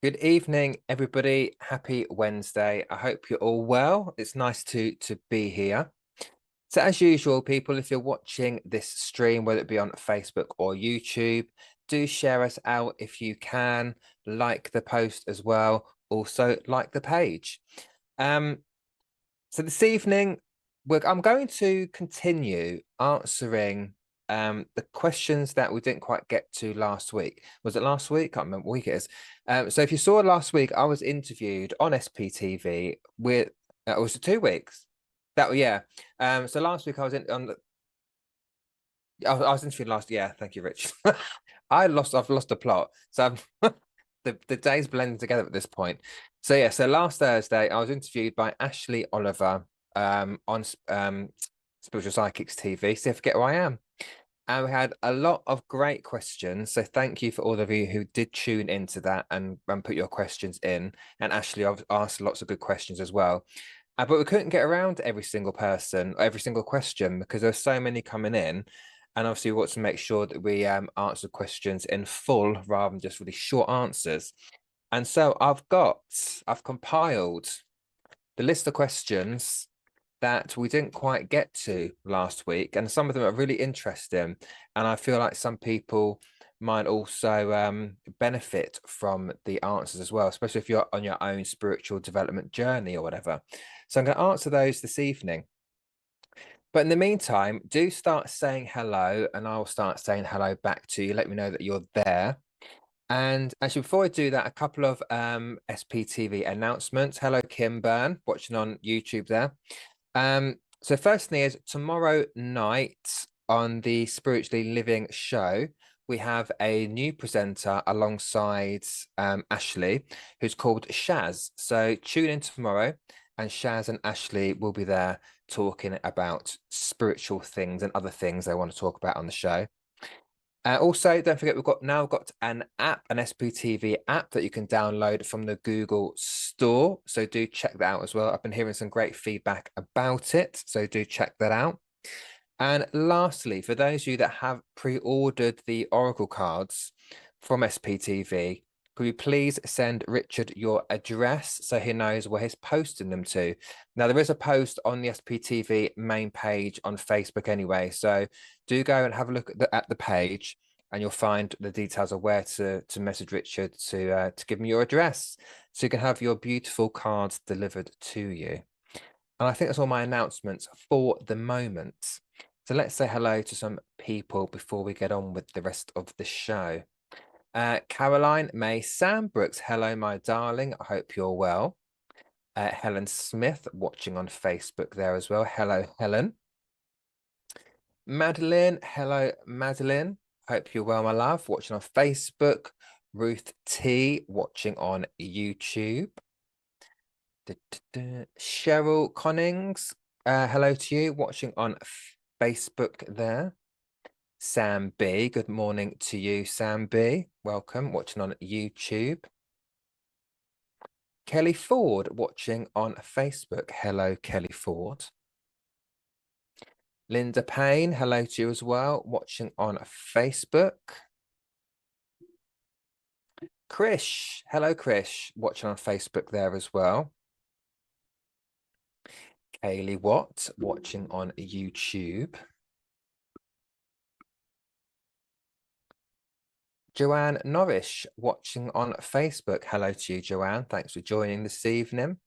Good evening, everybody. Happy Wednesday. I hope you're all well. It's nice to be here. So as usual, people, if you're watching this stream, whether it be on Facebook or YouTube, do share us out if you can. Like the post as well. Also like the page. So this evening, I'm going to continue answering the questions that we didn't quite get to last week. Was it last week? I can't remember what week it is. So if you saw last week, I was interviewed on SPTV with it was 2 weeks. Yeah. So last week I was I was interviewed last. Yeah, thank you, Rich. I've lost the plot. So the days blending together at this point. So yeah, so last Thursday I was interviewed by Ashley Oliver on Spiritual Psychics TV. So forget who I am. And we had a lot of great questions. So thank you for all of you who did tune into that and put your questions in. And Ashley, I've asked lots of good questions as well. But we couldn't get around to every single person, every single question, because there's so many coming in. And obviously, we want to make sure that we answer questions in full rather than just really short answers. And so I've compiled the list of questions that we didn't quite get to last week, and some of them are really interesting. And I feel like some people might also benefit from the answers as well, especially if you're on your own spiritual development journey or whatever. So I'm going to answer those this evening. But in the meantime, do start saying hello, and I'll start saying hello back to you. Let me know that you're there. And actually, before I do that, a couple of SPTV announcements. Hello, Kim Byrne, watching on YouTube there. So first thing is tomorrow night on the Spiritually Living show, we have a new presenter alongside Ashley, who's called Shaz. So tune in tomorrow, and Shaz and Ashley will be there talking about spiritual things and other things they want to talk about on the show. Also, don't forget, we've got an app, an SPTV app that you can download from the Google Store. So do check that out as well. I've been hearing some great feedback about it. So do check that out. And lastly, for those of you that have pre-ordered the Oracle cards from SPTV, could you please send Richard your address so he knows where he's posting them to? Now, there is a post on the SPTV main page on Facebook anyway, so do go and have a look at the page, and you'll find the details of where to message Richard to give him your address so you can have your beautiful cards delivered to you. And I think that's all my announcements for the moment. So let's say hello to some people before we get on with the rest of the show. Caroline May Sambrooks, hello, my darling. I hope you're well. Helen Smith, watching on Facebook there as well. Hello, Helen. Madeline, hello, Madeline. Hope you're well, my love. Watching on Facebook. Ruth T, watching on YouTube. Cheryl Connings, hello to you, watching on Facebook there. Sam B, good morning to you, Sam B. Welcome, watching on YouTube. Kelly Ford, watching on Facebook. Hello, Kelly Ford. Linda Payne, hello to you as well, watching on Facebook. Krish, hello, Krish, watching on Facebook there as well. Kaylee Watt, watching on YouTube. Joanne Norrish, watching on Facebook. Hello to you, Joanne. Thanks for joining this evening.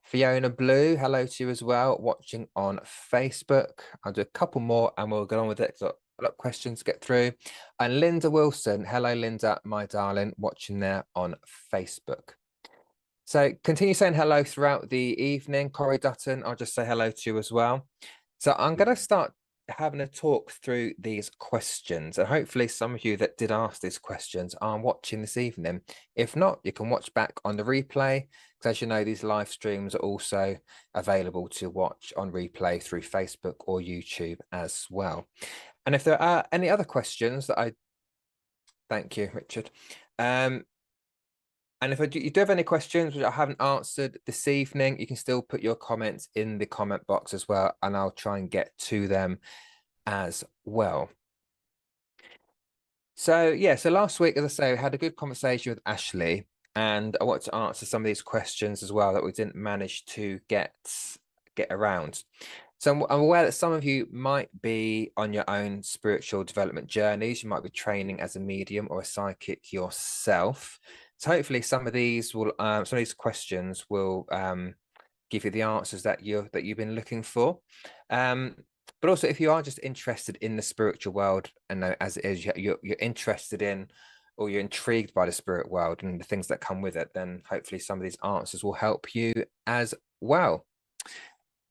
Fiona Blue, hello to you as well, watching on Facebook. I'll do a couple more and we'll get on with it. So a lot of questions to get through. And Linda Wilson, hello, Linda, my darling, watching there on Facebook. So continue saying hello throughout the evening. Corey Dutton, I'll just say hello to you as well. So I'm going to start having a talk through these questions, and hopefully some of you that did ask these questions are watching this evening. If not, you can watch back on the replay, because as you know, these live streams are also available to watch on replay through Facebook or YouTube as well. And if there are any other questions that thank you, Richard. And if you do have any questions which I haven't answered this evening, you can still put your comments in the comment box as well, and I'll try and get to them as well. So yeah, so last week, as I say, we had a good conversation with Ashley, and I want to answer some of these questions as well that we didn't manage to get around. So I'm aware that some of you might be on your own spiritual development journeys. You might be training as a medium or a psychic yourself. So hopefully some of these questions will give you the answers that you've been looking for. But also, if you are just interested in the spiritual world, and as it is, you're interested in, or you're intrigued by the spirit world and the things that come with it, then hopefully some of these answers will help you as well.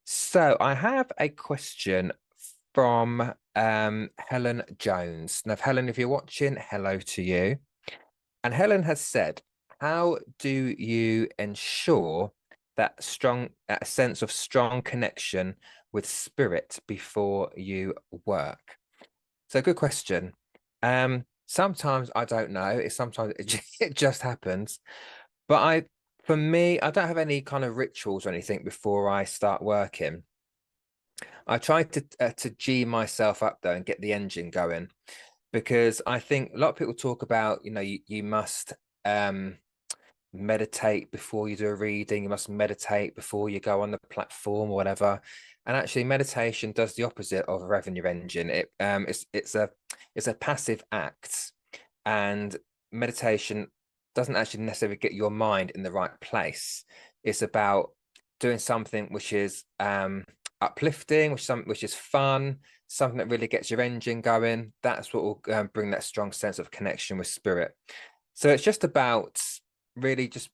So I have a question from Helen Jones. Now, Helen, if you're watching, hello to you. And Helen has said, how do you ensure that a sense of strong connection with spirit before you work? So good question. Sometimes I don't know. Sometimes it just happens. But for me, I don't have any kind of rituals or anything before I start working. I try to G myself up though and get the engine going, because I think a lot of people talk about, you must meditate before you do a reading, you must meditate before you go on the platform or whatever. And actually meditation does the opposite of revving your engine. It's a passive act, and meditation doesn't actually necessarily get your mind in the right place. It's about doing something which is uplifting, which is fun, something that really gets your engine going. That's what will bring that strong sense of connection with spirit. So it's just about really just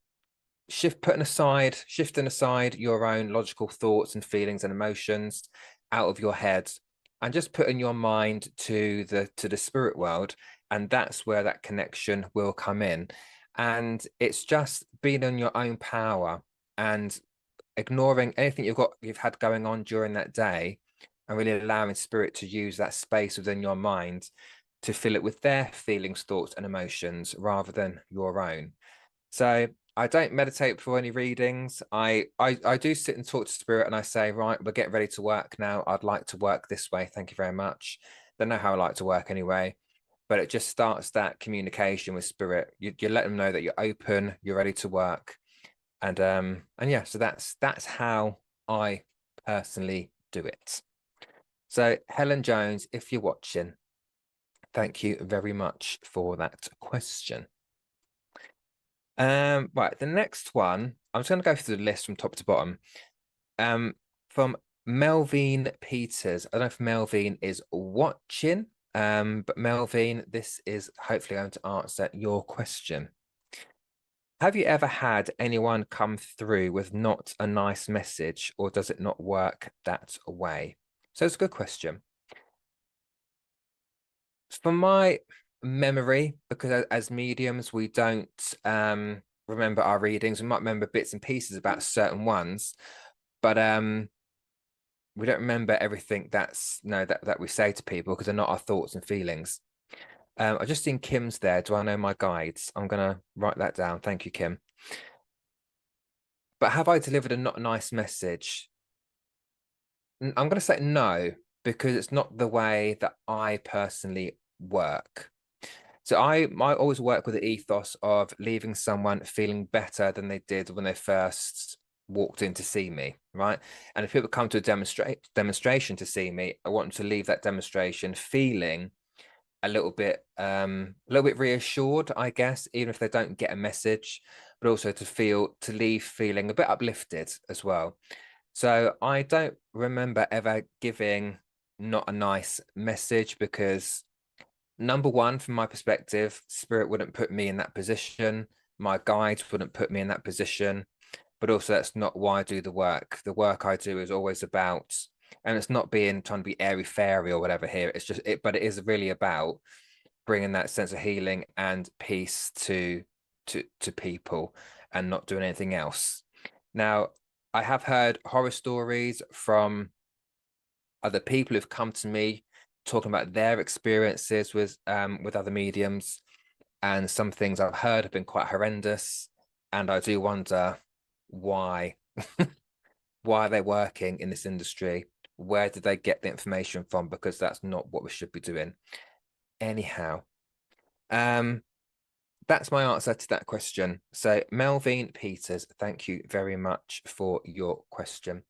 shifting aside your own logical thoughts and feelings and emotions out of your head, and just putting your mind to the spirit world. And that's where that connection will come in. And it's just being in your own power and ignoring anything you've had going on during that day, and really allowing spirit to use that space within your mind to fill it with their feelings, thoughts, and emotions rather than your own. So I don't meditate before any readings. I do sit and talk to spirit, and I say, right, we're getting ready to work now. I'd like to work this way. Thank you very much. They know how I like to work anyway. But it just starts that communication with spirit. You let them know that you're open, you're ready to work. And yeah, so that's how I personally do it. So Helen Jones, if you're watching, thank you very much for that question. Right, the next one, I'm just going to go through the list from top to bottom. From Melvin Peters. I don't know if Melvin is watching, but Melvin, this is hopefully going to answer your question. Have you ever had anyone come through with not a nice message, or does it not work that way? So it's a good question. From my memory, because as mediums, we don't remember our readings. We might remember bits and pieces about certain ones, but we don't remember everything that we say to people, because they're not our thoughts and feelings. I've just seen Kim's there. Do I know my guides? I'm gonna write that down. Thank you, Kim. But have I delivered a not nice message? I'm gonna say no, because it's not the way that I personally work. So I always work with the ethos of leaving someone feeling better than they did when they first walked in to see me, right? And if people come to a demonstration to see me, I want them to leave that demonstration feeling a little bit reassured, I guess, even if they don't get a message, but also to leave feeling a bit uplifted as well. So I don't remember ever giving not a nice message, because number one, from my perspective, spirit wouldn't put me in that position. My guides wouldn't put me in that position. But also, that's not why I do the work. The work I do is always about, and it's not trying to be airy fairy or whatever here. It's just it, but it is really about bringing that sense of healing and peace to people, and not doing anything else. Now, I have heard horror stories from other people who've come to me talking about their experiences with other mediums, and some things I've heard have been quite horrendous, and I do wonder why why are they working in this industry? Where did they get the information from? Because that's not what we should be doing. Anyhow, that's my answer to that question. So Melvin Peters, thank you very much for your question.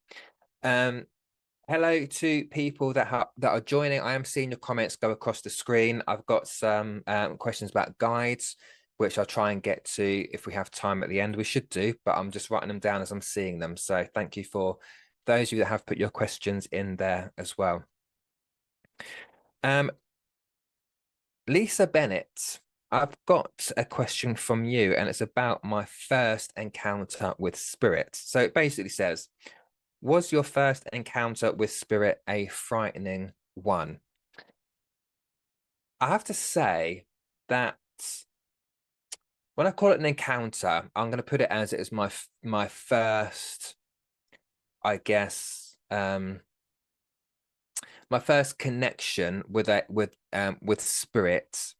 Hello to people that are joining. I am seeing your comments go across the screen. I've got some questions about guides, which I'll try and get to if we have time at the end. We should do, but I'm just writing them down as I'm seeing them. So thank you for those of you that have put your questions in there as well. Lisa Bennett, I've got a question from you, and it's about my first encounter with spirit. So it basically says, was your first encounter with spirit a frightening one? I have to say that when I call it an encounter, I'm going to put it as it is my first, I guess, my first connection with spirit,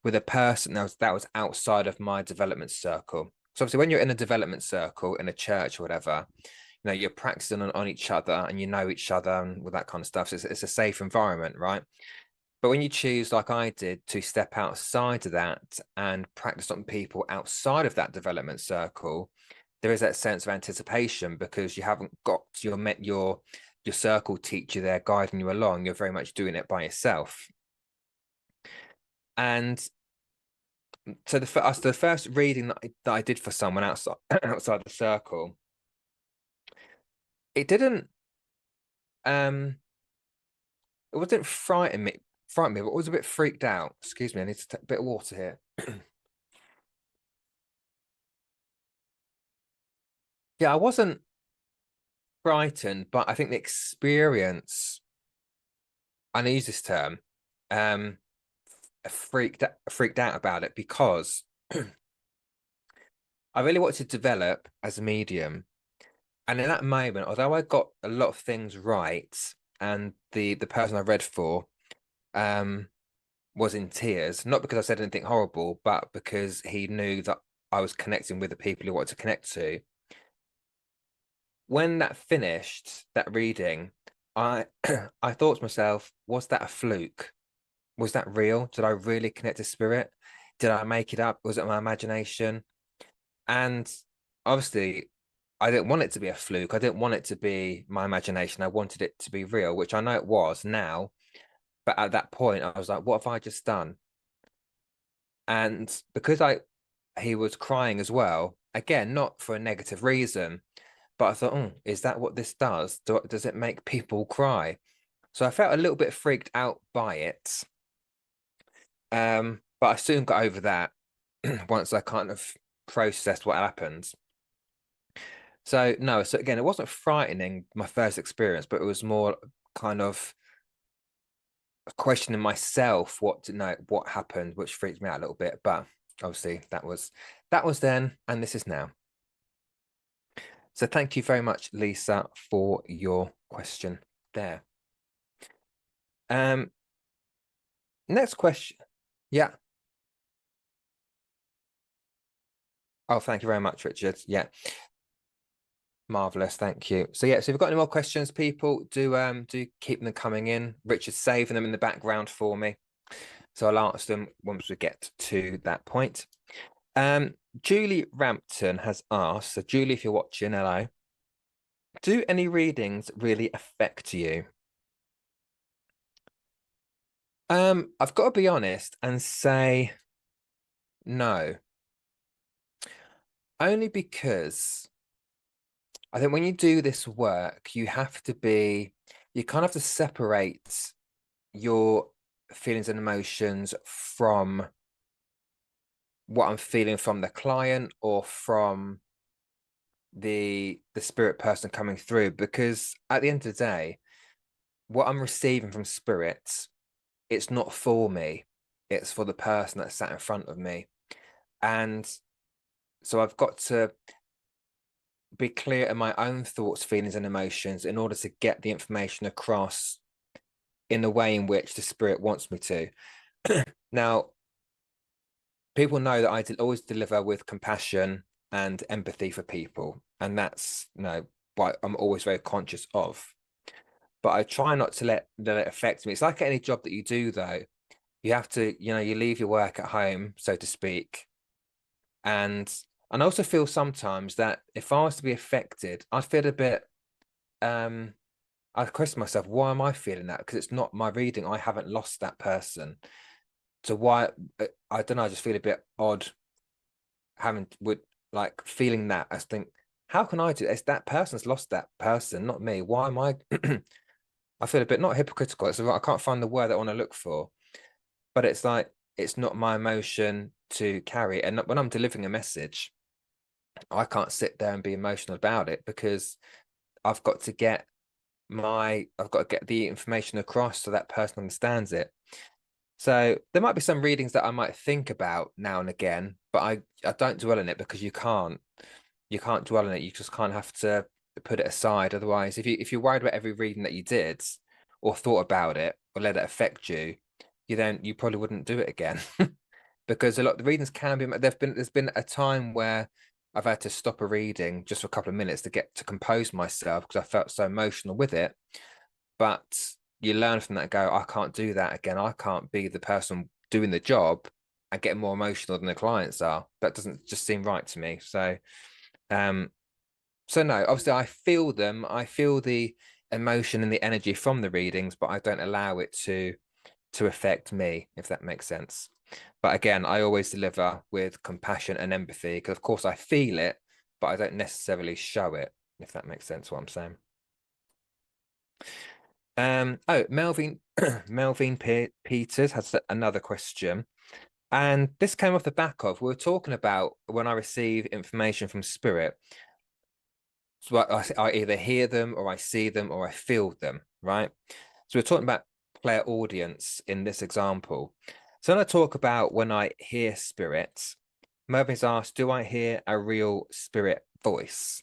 with a person that was outside of my development circle. So obviously, when you're in a development circle in a church or whatever, you know, you're practicing on each other and you know each other and with that kind of stuff. So it's a safe environment, right? But when you choose, like I did, to step outside of that and practice on people outside of that development circle, there is that sense of anticipation because you haven't got your circle teacher there guiding you along. You're very much doing it by yourself. And so the first reading that I did for someone outside the circle, it didn't it wasn't frighten me, but I was a bit freaked out. Excuse me, I need to take a bit of water here. Yeah, I wasn't frightened, but I think the experience, and I use this term, freaked out about it because I really wanted to develop as a medium. And in that moment, although I got a lot of things right, and the person I read for was in tears, not because I said anything horrible, but because he knew that I was connecting with the people he wanted to connect to. When that finished, that reading, I I thought to myself, was that a fluke? Was that real? Did I really connect to spirit? Did I make it up? Was it my imagination? And obviously, I didn't want it to be a fluke. I didn't want it to be my imagination. I wanted it to be real, which I know it was now. But at that point, I was like, what have I just done? And because he was crying as well, again, not for a negative reason, but I thought, is that what this does? Does it make people cry? So I felt a little bit freaked out by it. But I soon got over that once I kind of processed what happened. So no, so again, it wasn't frightening, my first experience, but it was more kind of questioning myself what happened, which freaked me out a little bit. But obviously that was then, and this is now. So thank you very much, Lisa, for your question there. Next question. Yeah. Oh, thank you very much, Richard. Yeah. Marvelous, thank you. So yeah, so if you've got any more questions, people, do keep them coming in. Richard's saving them in the background for me. So I'll answer them once we get to that point. Julie Rampton has asked, so Julie, if you're watching, hello. Do any readings really affect you? I've got to be honest and say no. Only because I think when you do this work, you kind of have to separate your feelings and emotions from what I'm feeling from the client or from the spirit person coming through, because at the end of the day, what I'm receiving from spirits, it's not for me, it's for the person that sat in front of me. And so I've got to be clear in my own thoughts, feelings, and emotions in order to get the information across in the way in which the spirit wants me to. Now, people know that I always deliver with compassion and empathy for people, and that's what I'm always very conscious of. But I try not to let it affect me. It's like any job that you do, though. You have to, you leave your work at home, so to speak, And I also feel sometimes that if I was to be affected, I'd feel a bit I question myself, why am I feeling that? Because it's not my reading. I haven't lost that person. So why I don't know, I just feel a bit odd having with like feeling that. I think, how can I do it? It's that person's lost that person, not me. Why am I I feel a bit not hypocritical. It's I can't find the word that I want to look for, but it's like it's not my emotion to carry. And when I'm delivering a message, I can't sit there and be emotional about it because I've got to get I've got to get the information across so that person understands it. So there might be some readings that I might think about now and again, but I don't dwell in it because you can't dwell in it. You just kind of have to put it aside. Otherwise, if you're worried about every reading that you did or thought about it or let it affect you, you probably wouldn't do it again. Because a lot of the readings can be there's been a time where I've had to stop a reading just for a couple of minutes to get to compose myself because I felt so emotional with it. But you learn from that and go, I can't do that again. I can't be the person doing the job and getting more emotional than the clients are. That doesn't just seem right to me. Um, so no, obviously I feel them. I feel the emotion and the energy from the readings, but I don't allow it to affect me, if that makes sense. But again, I always deliver with compassion and empathy because, of course, I feel it, but I don't necessarily show it, if that makes sense what I'm saying. Oh, Melvin Melvin Peters has another question. And this came off the back of we were talking about when I receive information from spirit. So I either hear them or I see them or I feel them, right? So we're talking about clairaudience in this example. So when I talk about when I hear spirits, Mervin's asked, do I hear a real spirit voice?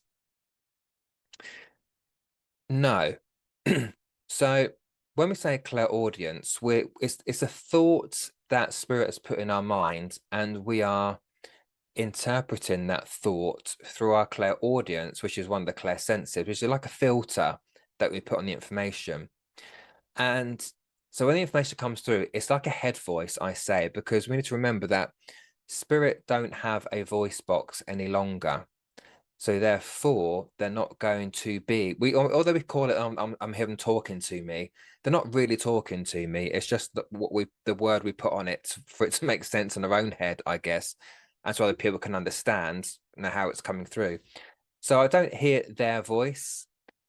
No. So when we say clairaudience, it's a thought that spirit has put in our mind, and we are interpreting that thought through our clairaudience, which is one of the clairsenses, which is like a filter that we put on the information. And so when the information comes through, it's like a head voice, I say, because we need to remember that spirit don't have a voice box any longer. So therefore, they're not going to be although we call it I'm hearing talking to me, they're not really talking to me. It's just the word we put on it for it to make sense in our own head, I guess, and so other people can understand how it's coming through. So I don't hear their voice.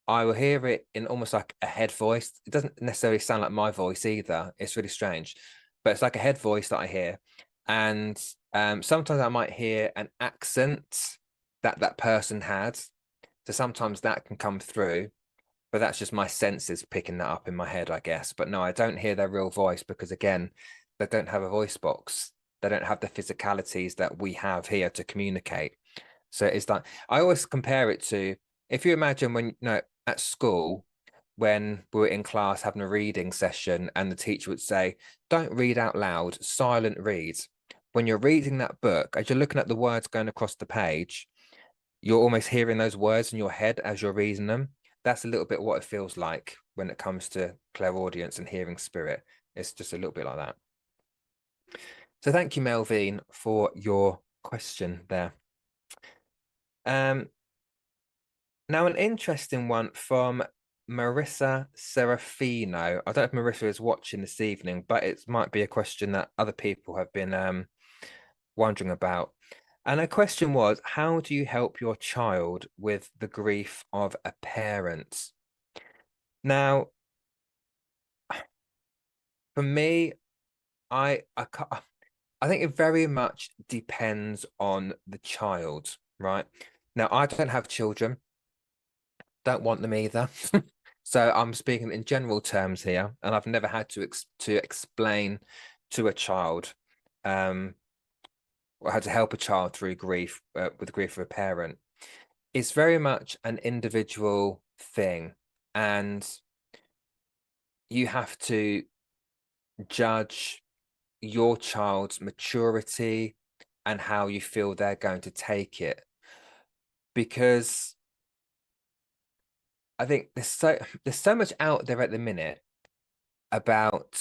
I will hear it in almost like a head voice. It doesn't necessarily sound like my voice either. It's really strange, but it's like a head voice that I hear. And sometimes I might hear an accent that that person had. So sometimes that can come through, but that's just my senses picking that up in my head, I guess. But no, I don't hear their real voice because, again, they don't have a voice box. They don't have the physicalities that we have here to communicate. So it's like I always compare it to if you imagine when at school when we were in class having a reading session and the teacher would say, don't read out loud, silent read. When you're reading that book, as you're looking at the words going across the page, you're almost hearing those words in your head as you're reading them. That's a little bit what it feels like when it comes to clairaudience and hearing spirit. It's just a little bit like that. So thank you, Melvin, for your question there. Now an interesting one from Marissa Serafino. I don't know if Marissa is watching this evening, but it might be a question that other people have been wondering about. And her question was, how do you help your child with the grief of a parent? Now, for me, I think it very much depends on the child, right? Now, I don't have children, don't want them either. So I'm speaking in general terms here, and I've never had to explain to a child or had to help a child through grief with the grief of a parent. It's very much an individual thing, and you have to judge your child's maturity and how you feel they're going to take it. Because I think there's so much out there at the minute about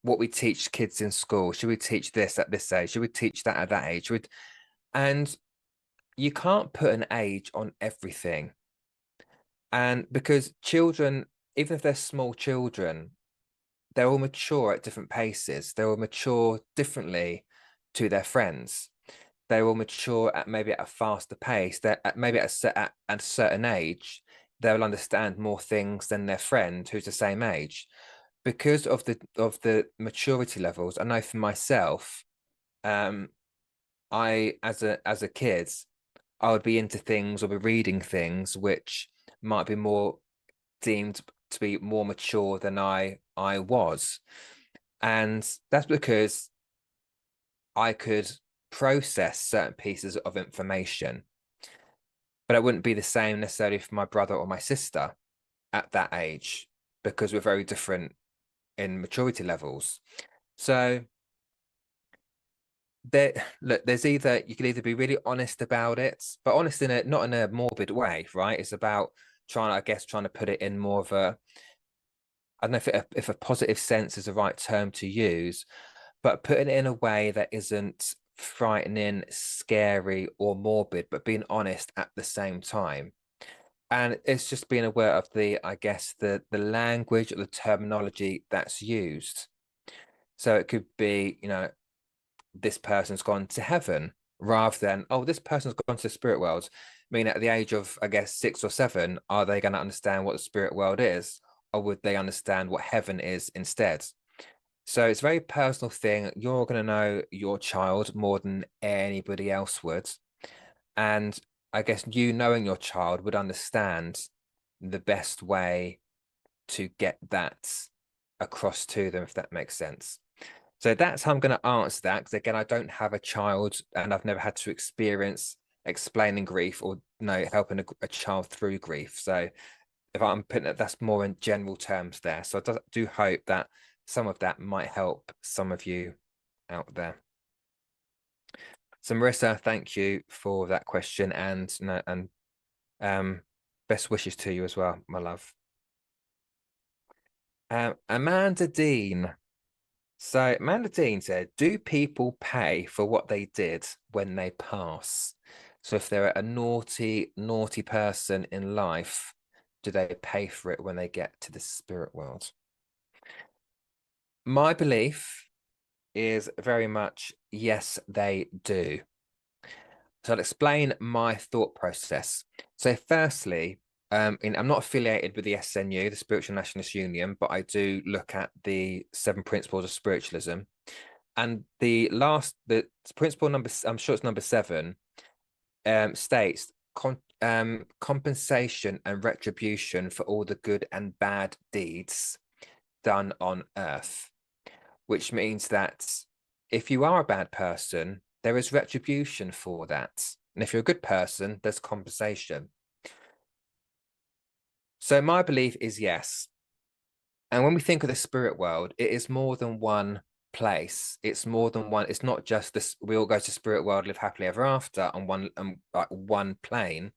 what we teach kids in school. Should we teach this at this age? Should we teach that at that age? And you can't put an age on everything. And because children, even if they're small children, they're all mature at different paces. They will mature differently to their friends. They will mature at maybe at a faster pace. That maybe at a certain age, they'll understand more things than their friend who's the same age, because of the maturity levels. I know for myself, I as a kid, I would be into things or be reading things which might be more deemed to be more mature than I was. And that's because I could process certain pieces of information, but it wouldn't be the same necessarily for my brother or my sister at that age, because we're very different in maturity levels. So there's either, you can either be really honest about it, but honest in a not in a morbid way, right? It's about trying to put it in more of a, I don't know if a positive sense is the right term to use, but putting it in a way that isn't frightening, scary, or morbid, but being honest at the same time. And it's just being aware of the, I guess, the language or the terminology that's used. So it could be, this person's gone to heaven, rather than, oh, this person's gone to the spirit world. I mean, at the age of, I guess, 6 or 7, are they going to understand what the spirit world is? Or would they understand what heaven is instead? So it's a very personal thing. You're going to know your child more than anybody else would. And I guess you knowing your child would understand the best way to get that across to them, if that makes sense. So that's how I'm going to answer that. Because again, I don't have a child and I've never had to experience explaining grief or helping a child through grief. So if I'm putting it, that's more in general terms there. So I do hope that some of that might help some of you out there. So Marissa, thank you for that question, and best wishes to you as well, my love. Amanda Dean. So Amanda Dean said, do people pay for what they did when they pass? So if they're a naughty, naughty person in life, do they pay for it when they get to the spirit world? My belief is very much yes, they do. So I'll explain my thought process. So firstly, I'm not affiliated with the SNU, the Spiritual Nationalist Union, but I do look at the 7 principles of spiritualism. And the principle number, I'm sure it's number 7, states compensation and retribution for all the good and bad deeds done on earth, which means that if you are a bad person, there is retribution for that. And if you're a good person, there's compensation. So my belief is yes. And when we think of the spirit world, it is more than one place. It's more than one. It's not just this. We all go to spirit world, live happily ever after on one plane.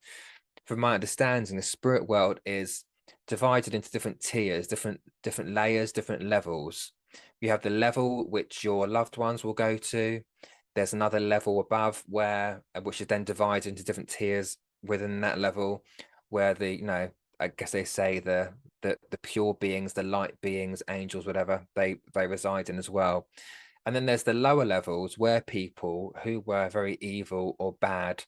From my understanding, the spirit world is divided into different tiers, different layers, different levels. You have the level which your loved ones will go to. There's another level above which is then divided into different tiers within that level, where I guess they say the pure beings, the light beings, angels, whatever, they reside in as well. And then there's the lower levels where people who were very evil or bad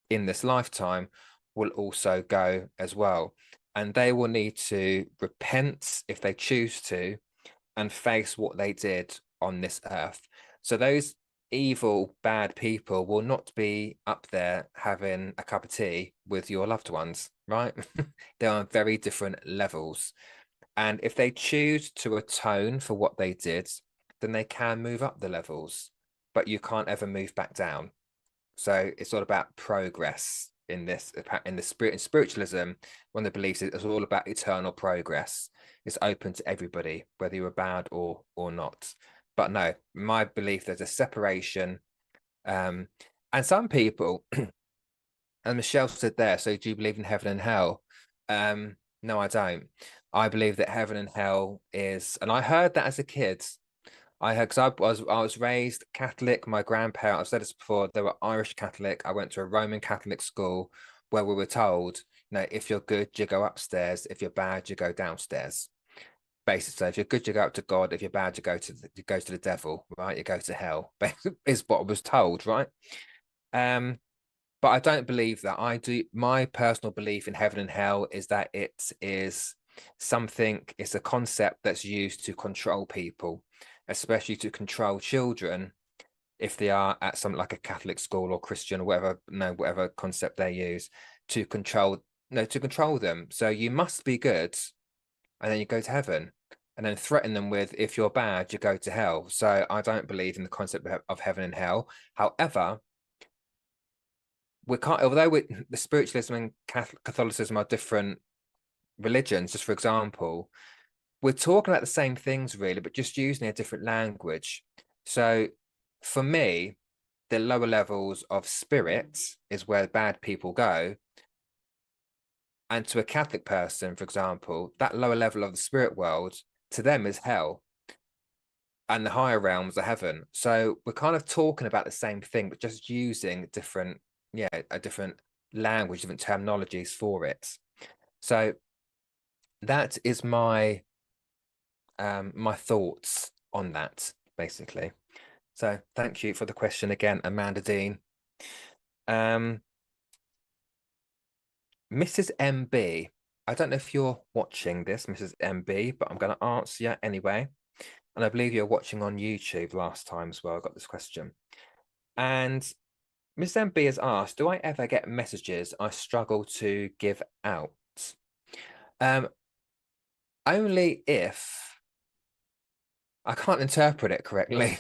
in this lifetime will also go as well. And they will need to repent if they choose to and face what they did on this earth. So those evil, bad people will not be up there having a cup of tea with your loved ones, right? They're on very different levels. And if they choose to atone for what they did, then they can move up the levels, but you can't ever move back down. So it's all about progress in spiritualism. One of the beliefs is it's all about eternal progress. It's open to everybody, whether you're bad or not. But no, my belief, there's a separation. And some people, and Michelle said there, so do you believe in heaven and hell? No, I don't. I believe that heaven and hell is, and I heard that as a kid. I had, because I was raised Catholic. My grandparents, I've said this before, they were Irish Catholic. I went to a Roman Catholic school where we were told, if you're good, you go upstairs. If you're bad, you go downstairs. Basically, so if you're good, you go up to God. If you're bad, you go to the devil, right? You go to hell. Is what I was told, right? Um, but I don't believe that. I do. My personal belief in heaven and hell is that it is something. It's a concept that's used to control people, especially to control children if they are at something like a Catholic school or Christian or whatever, whatever concept they use to control, to control them. So you must be good, and then you go to heaven, and then threaten them with, if you're bad, you go to hell. So I don't believe in the concept of heaven and hell. However, we can't, although the spiritualism and Catholicism are different religions, just for example, we're talking about the same things really, but just using a different language. So for me, the lower levels of spirit is where bad people go. And to a Catholic person, for example, that lower level of the spirit world to them is hell. And the higher realms are heaven. So we're kind of talking about the same thing, but just using a different language, different terminologies for it. So that is my my thoughts on that, basically. So thank you for the question again, Amanda Dean. Mrs. MB, I don't know if you're watching this, Mrs. MB, but I'm going to answer you anyway. And I believe you're watching on YouTube last time as well. I got this question. And Ms. MB has asked, do I ever get messages I struggle to give out? Only if I can't interpret it correctly.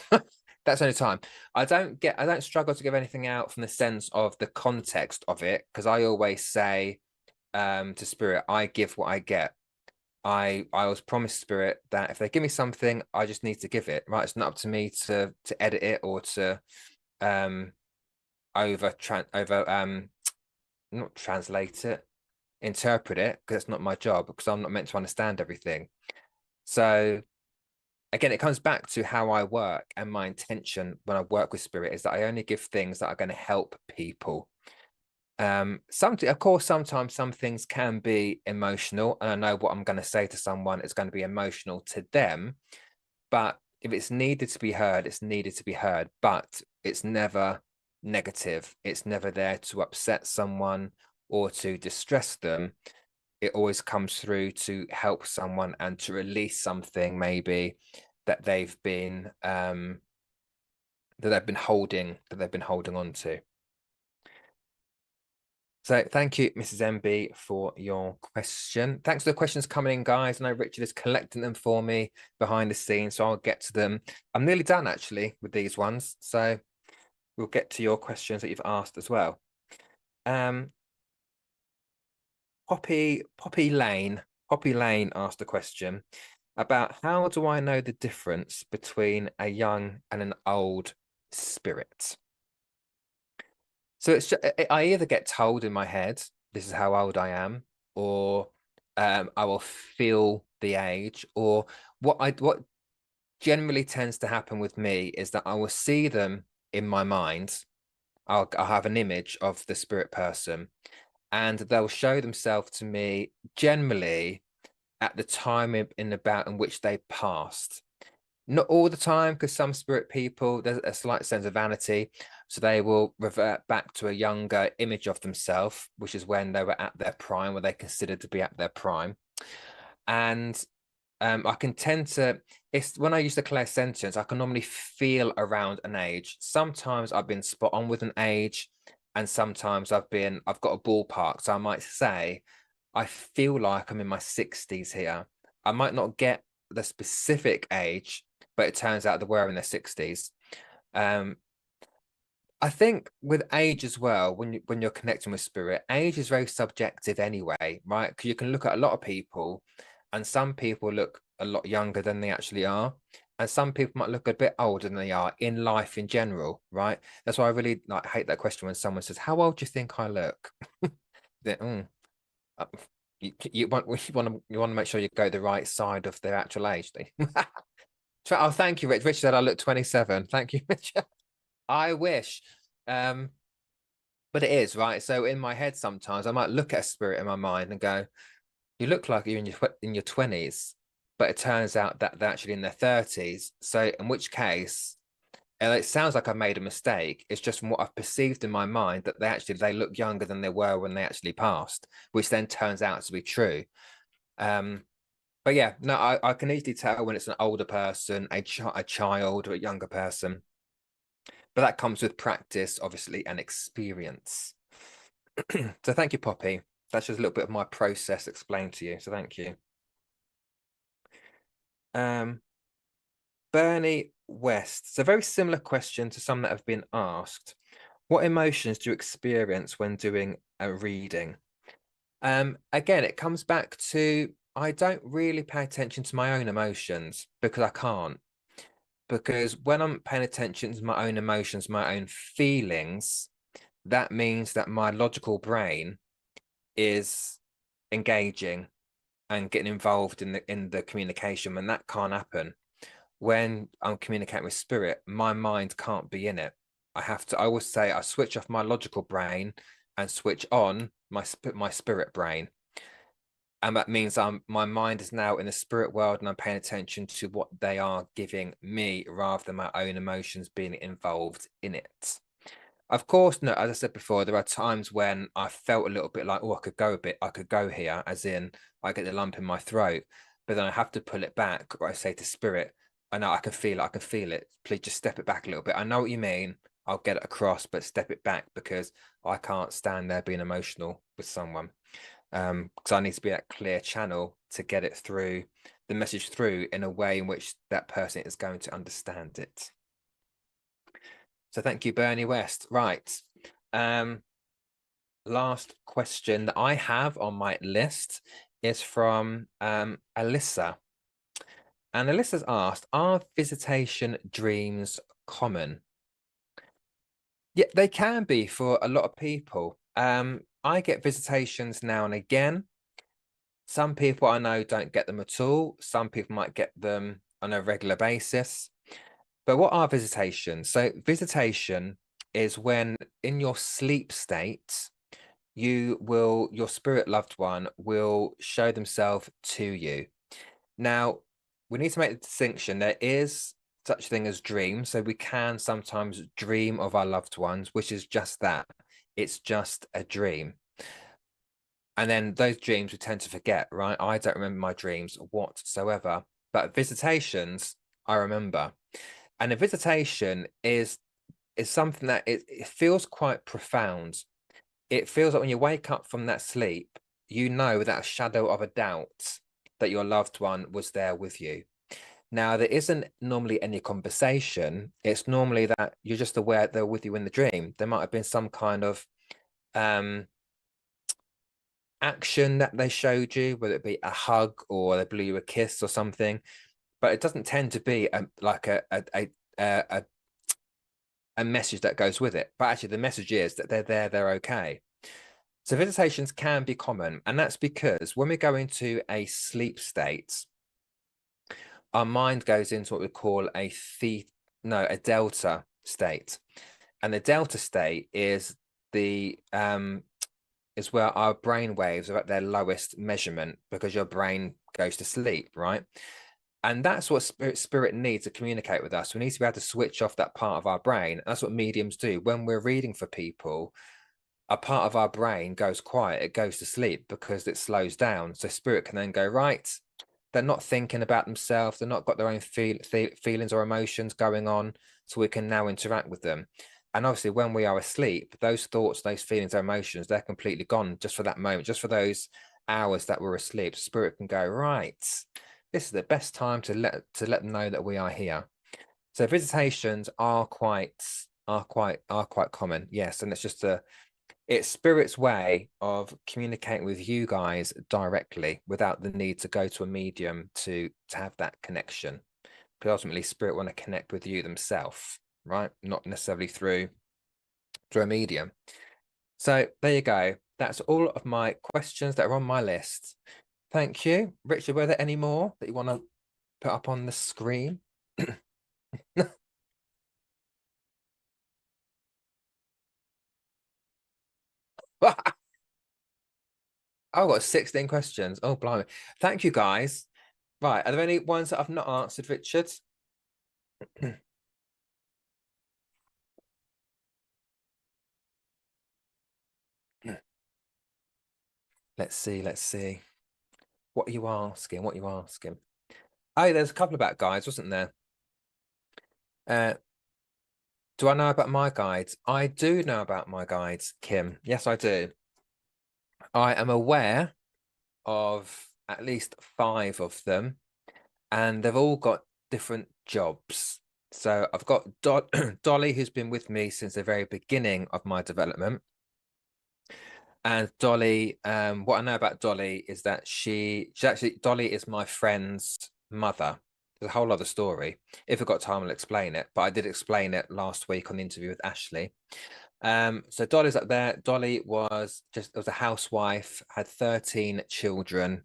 That's the only time. I don't struggle to give anything out from the sense of the context of it, because I always say to spirit, I give what I get. I was promised spirit that if they give me something, I just need to give it, right? It's not up to me to edit it or to not translate it, interpret it, because it's not my job, because I'm not meant to understand everything. So again, it comes back to how I work, and my intention when I work with spirit is that I only give things that are going to help people. Of course, sometimes some things can be emotional, and I know what I'm going to say to someone is going to be emotional to them, but if it's needed to be heard, it's needed to be heard, but it's never negative. It's never there to upset someone or to distress them. It always comes through to help someone and to release something maybe that they've been holding on to. So thank you, Mrs. MB, for your question. Thanks for the questions coming in, guys. I know Richard is collecting them for me behind the scenes, so I'll get to them. I'm nearly done actually with these ones, so we'll get to your questions that you've asked as well. Poppy Lane asked a question about how do I know the difference between a young and an old spirit? So it's just, I either get told in my head this is how old I am, or I will feel the age, or what generally tends to happen with me is that I will see them in my mind. I'll have an image of the spirit person, and they'll show themselves to me generally at the time in which they passed. Not all the time, because some spirit people, there's a slight sense of vanity. So they will revert back to a younger image of themselves, which is when they were at their prime, where they considered to be at their prime. And I can tend to, it's when I use the clairsentience, I can normally feel around an age. Sometimes I've been spot on with an age, and sometimes I've got a ballpark. So I might say, I feel like I'm in my 60s here. I might not get the specific age, but it turns out they were in their 60s. I think with age as well, when you're connecting with spirit, age is very subjective anyway, right? Because you can look at a lot of people, and some people look a lot younger than they actually are, and some people might look a bit older than they are in life in general, right? That's why I really hate that question when someone says, "How old do you think I look?" Then, you want to make sure you go the right side of their actual age. Oh, thank you, Rich. Rich said I look 27. Thank you, Richard. I wish. But it is, right? So in my head, sometimes I might look at a spirit in my mind and go, you look like you're in your 20s, but it turns out that they're actually in their 30s. So in which case, and it sounds like I made a mistake. It's just from what I've perceived in my mind that they look younger than they were when they actually passed, which then turns out to be true. But yeah, no, I can easily tell when it's an older person, a child, or a younger person. But that comes with practice, obviously, and experience. So thank you, Poppy. That's just a little bit of my process explained to you. So thank you. Bernie West. It's a very similar question to some that have been asked. What emotions do you experience when doing a reading? Again, it comes back to I don't really pay attention to my own emotions because I can't. Because when I'm paying attention to my own emotions, my own feelings, that means that my logical brain is engaging and getting involved in the communication, and that can't happen. When I'm communicating with spirit, my mind can't be in it. I always say I switch off my logical brain and switch on my spirit brain. And that means my mind is now in the spirit world and I'm paying attention to what they are giving me rather than my own emotions being involved in it. Of course, no, as I said before, there are times when I felt a little bit like, oh, I could go here, as in I get the lump in my throat, but then I have to pull it back, or I say to spirit, I know I can feel it. Please just step it back a little bit. I know what you mean. I'll get it across, but step it back because I can't stand there being emotional with someone. Because I need to be that clear channel to get it through, the message through in a way in which that person is going to understand it. So thank you, Bernie West. Right. Last question that I have on my list is from Alyssa. And Alyssa's asked, are visitation dreams common? Yeah, they can be for a lot of people. I get visitations now and again. Some people I know don't get them at all. Some people might get them on a regular basis. But what are visitations? So visitation is when in your sleep state, your spirit loved one will show themselves to you. Now, we need to make the distinction. There is such a thing as dreams. So we can sometimes dream of our loved ones, which is just that. It's just a dream. And then those dreams we tend to forget, right? I don't remember my dreams whatsoever, but visitations I remember. And a visitation is something that it feels quite profound. It feels like when you wake up from that sleep, you know without a shadow of a doubt that your loved one was there with you. Now, there isn't normally any conversation. It's normally that you're just aware they're with you in the dream. There might have been some kind of action that they showed you, whether it be a hug or they blew you a kiss or something. But it doesn't tend to be like a message that goes with it. But actually, the message is that they're there, they're okay. So visitations can be common, and that's because when we go into a sleep state, our mind goes into what we call a delta state, and the delta state is where our brain waves are at their lowest measurement because your brain goes to sleep, right? And that's what spirit needs to communicate with us. We need to be able to switch off that part of our brain. That's what mediums do. When we're reading for people, a part of our brain goes quiet, it goes to sleep because it slows down. So spirit can then go, right, they're not thinking about themselves, they're not got their own feelings or emotions going on, so we can now interact with them. And obviously when we are asleep, those thoughts, those feelings, emotions, they're completely gone just for that moment, just for those hours that we're asleep. Spirit can go, right, this is the best time to let them know that we are here. So visitations are quite common, yes. And it's spirit's way of communicating with you guys directly without the need to go to a medium to have that connection. But ultimately, spirit want to connect with you themselves, right? Not necessarily through a medium. So there you go. That's all of my questions that are on my list. Thank you, Richard. Were there any more that you want to put up on the screen? I've got 16 questions. Oh, blimey. Thank you, guys. Right. Are there any ones that I've not answered, Richard? Let's see. Let's see. What are you asking? What are you asking? Oh, there's a couple about guides, wasn't there? Uh, do I know about my guides? I do know about my guides, Kim. Yes, I do. I am aware of at least 5 of them, and they've all got different jobs. So I've got Dolly, who's been with me since the very beginning of my development. And Dolly, what I know about Dolly is that she actually, Dolly is my friend's mother. There's a whole other story. If I've got time, I'll explain it. But I did explain it last week on the interview with Ashley. So Dolly's up there. Dolly was a housewife, had 13 children.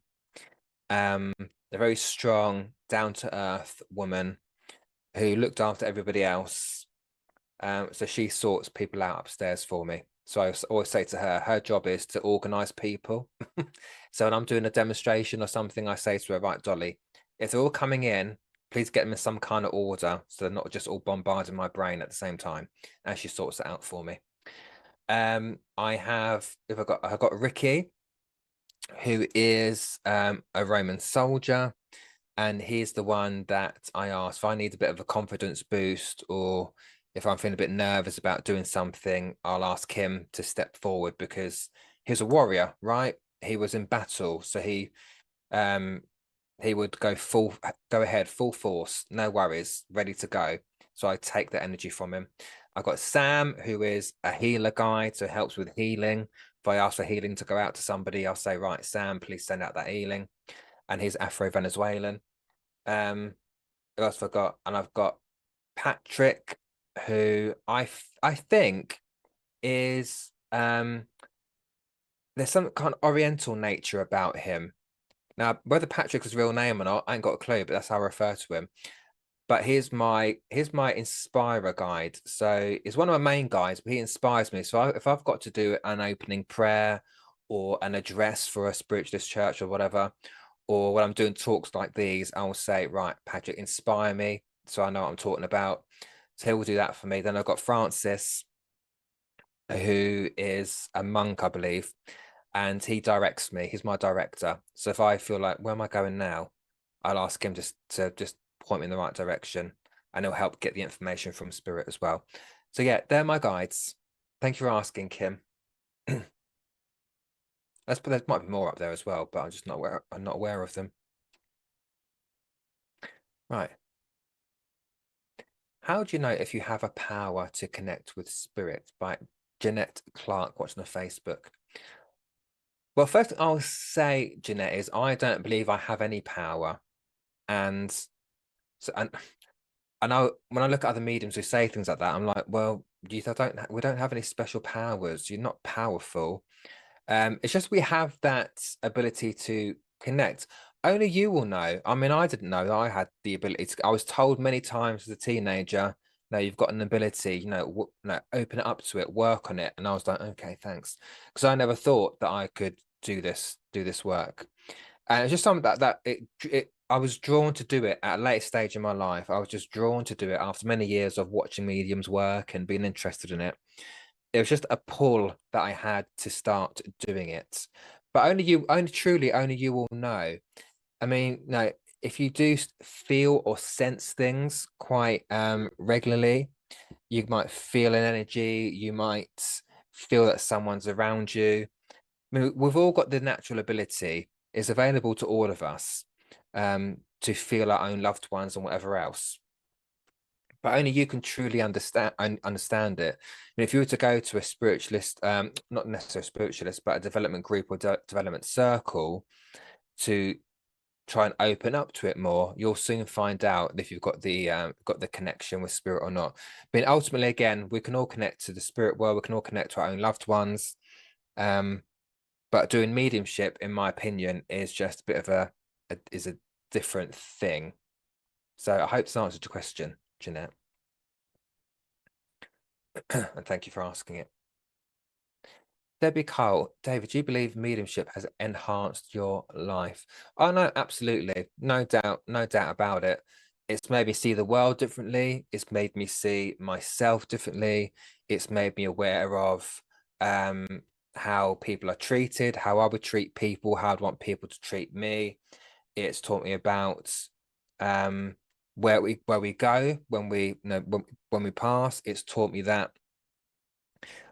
A very strong, down to earth woman who looked after everybody else. So she sorts people out upstairs for me. So I always say to her, her job is to organize people. So when I'm doing a demonstration or something, I say to her, right, Dolly, if they're all coming in, please get them in some kind of order so they're not just all bombarding my brain at the same time. And she sorts it out for me. I've got Ricky, who is a Roman soldier, and he's the one that I ask if I need a bit of a confidence boost, or if I'm feeling a bit nervous about doing something, I'll ask him to step forward because he's a warrior, right? He was in battle, so um he would go ahead, full force, no worries, ready to go. So I take the energy from him. I've got Sam, who is a healer guide, so helps with healing. If I ask for healing to go out to somebody, I'll say, right, Sam, please send out that healing. And he's Afro-Venezuelan. Who else have I got? And I've got Patrick, who I think is there's some kind of Oriental nature about him. Now, whether Patrick's his real name or not, I ain't got a clue, but that's how I refer to him. But here's my inspirer guide. So he's one of my main guides, but he inspires me. So if I've got to do an opening prayer or an address for a spiritualist church or whatever, or when I'm doing talks like these, I'll say, right, Patrick, inspire me so I know what I'm talking about. So he will do that for me. Then I've got Francis, who is a monk, I believe, and he directs me. He's my director. So if I feel like, where am I going now? I'll ask him to just point me in the right direction, and he'll help get the information from spirit as well. So yeah, they're my guides. Thank you for asking, Kim. There might be more up there as well, but I'm just not aware. I'm not aware of them. Right. How do you know if you have a power to connect with spirit? By Jeanette Clark, watching on Facebook. Well, first thing I'll say, Jeanette, is I don't believe I have any power. And so and when I look at other mediums who say things like that, I'm like, well, we don't have any special powers. You're not powerful. It's just we have that ability to connect. Only you will know. I mean, I didn't know that I had the ability to. I was told many times as a teenager, no, you've got an ability, open it up to it, work on it. And I was like, okay, thanks. Because I never thought that I could do this work. And it's just something that I was drawn to do it at a late stage in my life. I was just drawn to do it after many years of watching mediums work and being interested in it. It was just a pull that I had to start doing it. But only you will know. I mean, no, if you do feel or sense things quite regularly, you might feel an energy, you might feel that someone's around you. I mean, we've all got the natural ability, it's available to all of us, to feel our own loved ones and whatever else. But only you can truly understand it. And if you were to go to a spiritualist, not necessarily a spiritualist, but a development group or development circle to try and open up to it more, you'll soon find out if you've got the connection with spirit or not. But ultimately, again, we can all connect to the spirit world. We can all connect to our own loved ones. But doing mediumship, in my opinion, is just a bit of a different thing. So I hope this answered your question, Jeanette. And thank you for asking it. Debbie Cole, David, do you believe mediumship has enhanced your life? Oh no, absolutely. No doubt, no doubt about it. It's made me see the world differently. It's made me see myself differently. It's made me aware of how people are treated, how I would treat people, how I'd want people to treat me. It's taught me about where we go when we when we pass. It's taught me that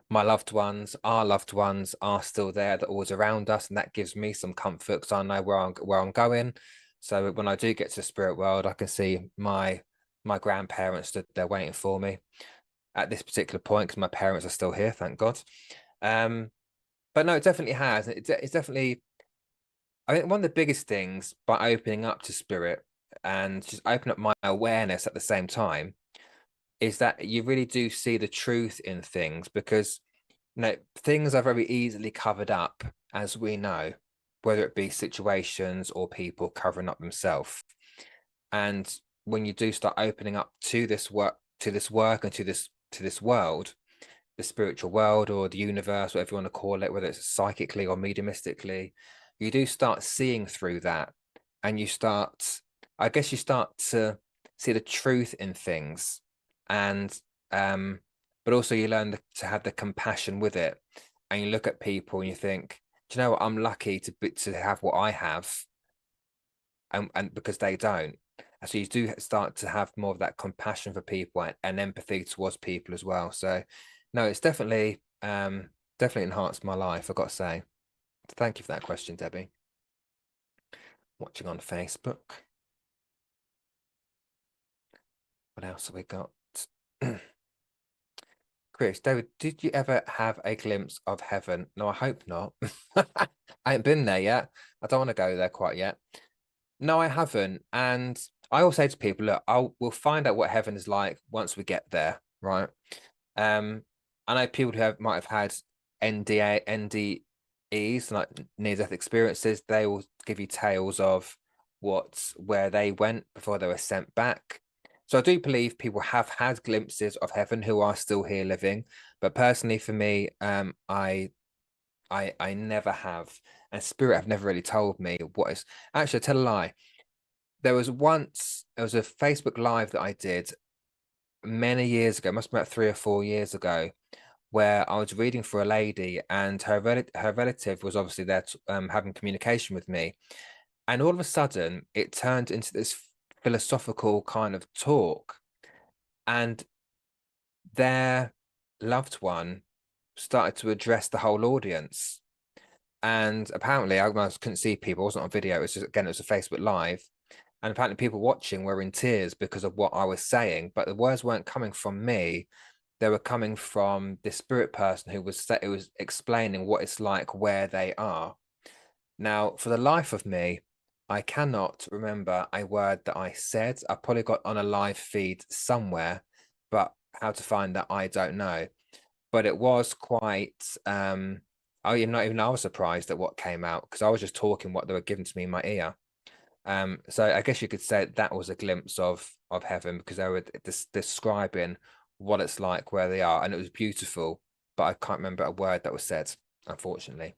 my loved ones, our loved ones are still there, they're always around us, and that gives me some comfort because I know where I'm going. So when I do get to the spirit world, I can see my grandparents stood there waiting for me at this particular point because my parents are still here, thank God. But no, it definitely has. It's definitely, I think one of the biggest things by opening up to spirit and just open up my awareness at the same time is that you really do see the truth in things because things are very easily covered up, as we know, whether it be situations or people covering up themselves. And when you do start opening up to this work, and to this world, the spiritual world or the universe, whatever you want to call it, whether it's psychically or mediumistically, you do start seeing through that, and I guess you start to see the truth in things, and but also you learn to have the compassion with it, and you look at people and you think, do you know what, I'm lucky to have what I have, and because they don't. And so you do start to have more of that compassion for people and empathy towards people as well. So no, it's definitely enhanced my life, I've got to say. Thank you for that question, Debbie. Watching on Facebook. What else have we got? Chris, David, did you ever have a glimpse of heaven? No, I hope not. I ain't been there yet. I don't want to go there quite yet. No, I haven't. And I always say to people, look, we'll find out what heaven is like once we get there, right? I know people who might have had NDEs, like near-death experiences. They will give you tales of where they went before they were sent back. So I do believe people have had glimpses of heaven who are still here living. But personally, for me, I never have, and spirit have never really told me what is. Actually, I tell a lie. There was a Facebook Live that I did many years ago, must be about 3 or 4 years ago, where I was reading for a lady, and her relative was obviously there having communication with me, and all of a sudden it turned into this philosophical kind of talk, and their loved one started to address the whole audience. And apparently, I couldn't see people. It wasn't on video. It was just, again, it was a Facebook Live. And apparently, people watching were in tears because of what I was saying. But the words weren't coming from me. They were coming from the spirit person who was explaining what it's like where they are. Now, for the life of me, I cannot remember a word that I said. I probably got on a live feed somewhere, but how to find that, I don't know. But it was quite not even I was surprised at what came out because I was just talking what they were giving to me in my ear. So I guess you could say that was a glimpse of heaven because they were describing what it's like where they are, and it was beautiful, but I can't remember a word that was said, unfortunately.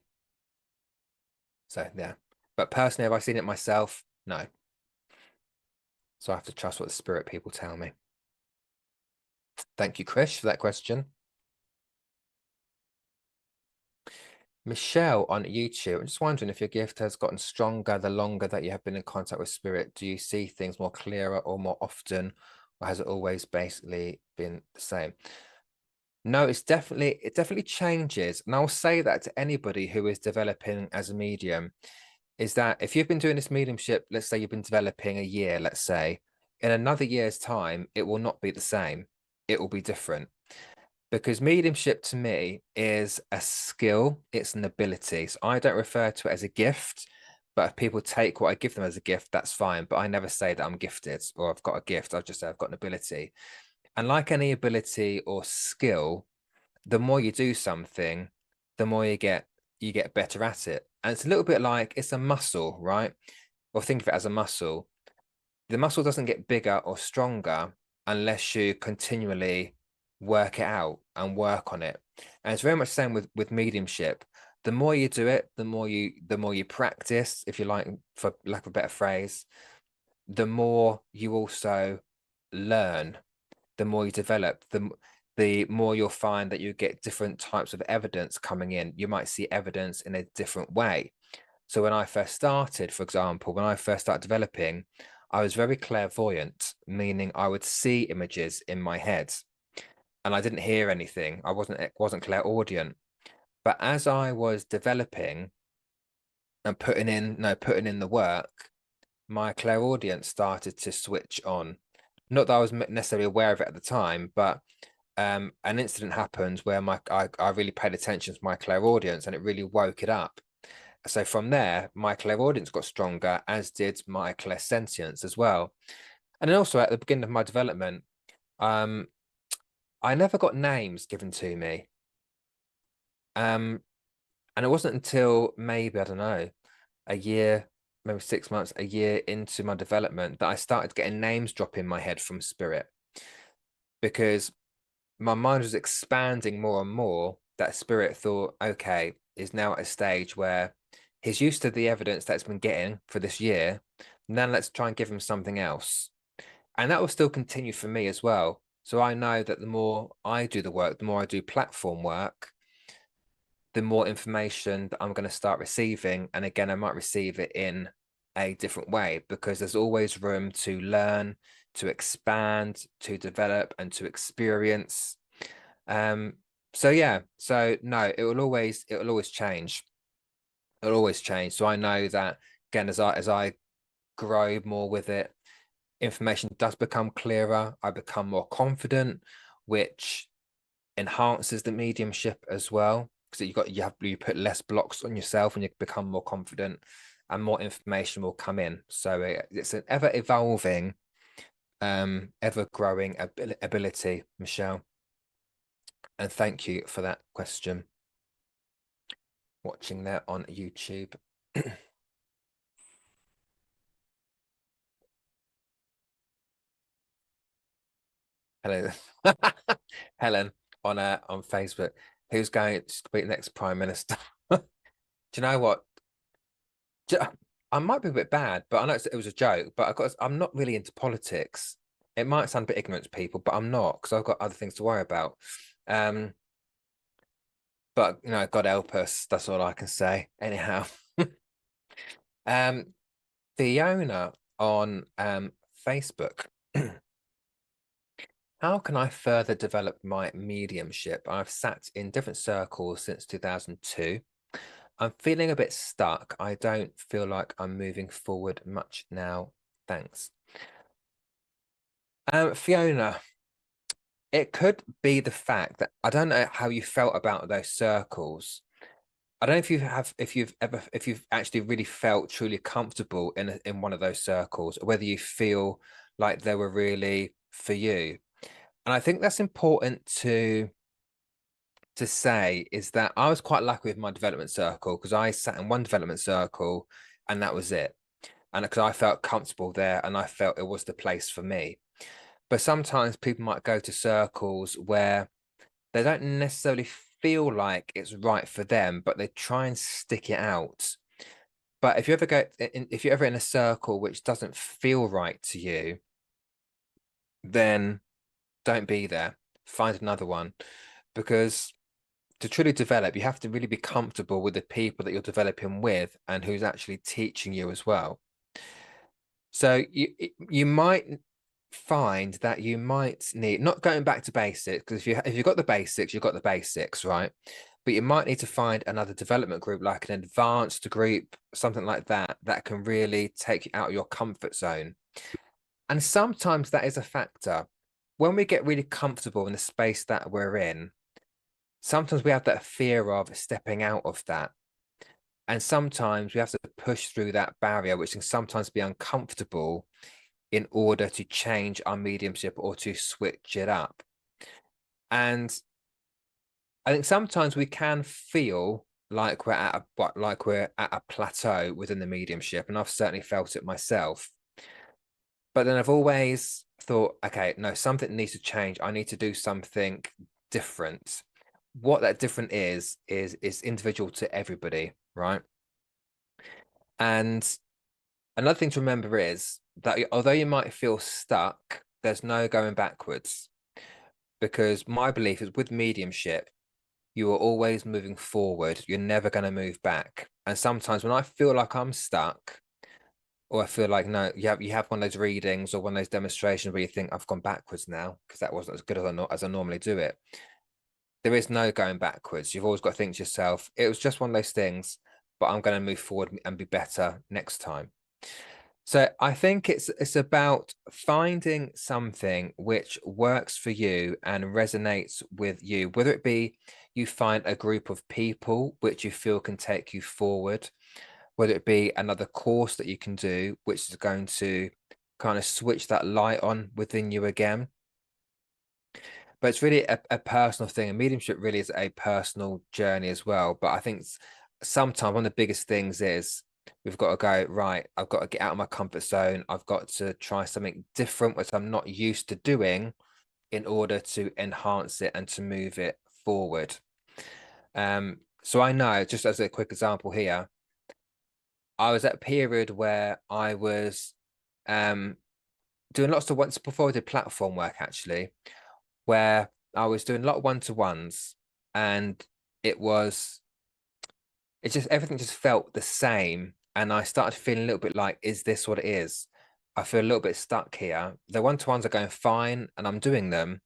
So yeah, but personally, have I seen it myself? No. So I have to trust what the spirit people tell me. Thank you, Chris, for that question. Michelle on YouTube, I'm just wondering if your gift has gotten stronger the longer that you have been in contact with spirit. Do you see things more clearer or more often, or has it always basically been the same? No, it definitely changes. And I'll say that to anybody who is developing as a medium, is that if you've been doing this mediumship, let's say you've been developing a year, let's say, in another year's time, it will not be the same. It will be different. Because mediumship to me is a skill, it's an ability. So I don't refer to it as a gift, but if people take what I give them as a gift, that's fine. But I never say that I'm gifted or I've got a gift. I just say I've got an ability. And like any ability or skill, the more you do something, the more you get better at it. And it's a little bit like it's a muscle, right? Or think of it as a muscle. the muscle doesn't get bigger or stronger unless you continually work it out and work on it. And it's very much the same with mediumship. The more you do it, the more you practice, if you like, for lack of a better phrase, the more you also learn, the more you develop, the more you'll find that you get different types of evidence coming in. You might see evidence in a different way. So when I first started, for example, when I first started developing, I was very clairvoyant, meaning I would see images in my head and I didn't hear anything. I wasn't clairaudient. But as I was developing and putting in the work, my clairaudience started to switch on. Not that I was necessarily aware of it at the time, but an incident happened where I really paid attention to my clairaudience and it really woke it up. So from there, my clairaudience got stronger, as did my clairsentience as well. And then also at the beginning of my development, I never got names given to me. And it wasn't until maybe, I don't know, a year, maybe 6 months, a year into my development that I started getting names drop in my head from spirit, because my mind was expanding more and more. That spirit thought, okay, is now at a stage where he's used to the evidence that's been getting for this year. Now let's try and give him something else. And that will still continue for me as well. So I know that the more I do the work, the more I do platform work, the more information that I'm going to start receiving. And again, I might receive it in a different way, because there's always room to learn, to expand, to develop, and to experience. So yeah, so no, it will always change. It'll always change. So I know that again, as I grow more with it, information does become clearer. I become more confident, which enhances the mediumship as well, because you put less blocks on yourself and you become more confident, and more information will come in. So it's an ever evolving, ever growing ability, Michelle. And thank you for that question. Watching that on YouTube. Helen, Helen on Facebook, who's going to be the next prime minister? Do you know what? I might be a bit bad, but I know it was a joke. But I'm not really into politics. It might sound a bit ignorant to people, but I'm not, because I've got other things to worry about. But you know, God help us. That's all I can say. Anyhow, Fiona on Facebook. How can I further develop my mediumship? I've sat in different circles since 2002. I'm feeling a bit stuck. I don't feel like I'm moving forward much now. Thanks. Fiona, it could be the fact that I don't know how you felt about those circles. I don't know if you've actually really felt truly comfortable in one of those circles, or whether you feel like they were really for you. And I think that's important to say, is that I was quite lucky with my development circle, because I sat in one development circle and that was it. And because I felt comfortable there and I felt it was the place for me. But sometimes people might go to circles where they don't necessarily feel like it's right for them, but they try and stick it out. But if you're ever in a circle which doesn't feel right to you, then don't be there. Find another one, because to truly develop, you have to really be comfortable with the people that you're developing with and who's actually teaching you as well. So you might find that you might need, not going back to basics, because if you've got the basics, you've got the basics, right? But you might need to find another development group, like an advanced group, something like that, that can really take you out of your comfort zone. And sometimes that is a factor. When we get really comfortable in the space that we're in, sometimes we have that fear of stepping out of that. And sometimes we have to push through that barrier, which can sometimes be uncomfortable, in order to change our mediumship or to switch it up. And I think sometimes we can feel like we're at a plateau within the mediumship, and I've certainly felt it myself. But then I've always thought, okay, no, something needs to change. I need to do something different. What that different is individual to everybody, right? And another thing to remember is that although you might feel stuck, there's no going backwards. Because my belief is with mediumship, you are always moving forward. You're never going to move back. And sometimes when I feel like I'm stuck, or I feel like no, you have one of those readings or one of those demonstrations where you think I've gone backwards now because that wasn't as good as I normally do it. There is no going backwards. You've always got to think to yourself, it was just one of those things, but I'm going to move forward and be better next time. So I think it's about finding something which works for you and resonates with you, whether it be you find a group of people which you feel can take you forward, whether it be another course that you can do, which is going to kind of switch that light on within you again. But it's really a personal thing. And mediumship really is a personal journey as well. But I think sometimes one of the biggest things is we've got to go, right, I've got to get out of my comfort zone. I've got to try something different, which I'm not used to doing in order to enhance it and to move it forward. So I know, just as a quick example here, I was at a period where I was doing lots of once before I did platform work actually, where I was doing a lot of one-to-ones and it just everything just felt the same. And I started feeling a little bit like, is this what it is? I feel a little bit stuck here. The one-to-ones are going fine and I'm doing them,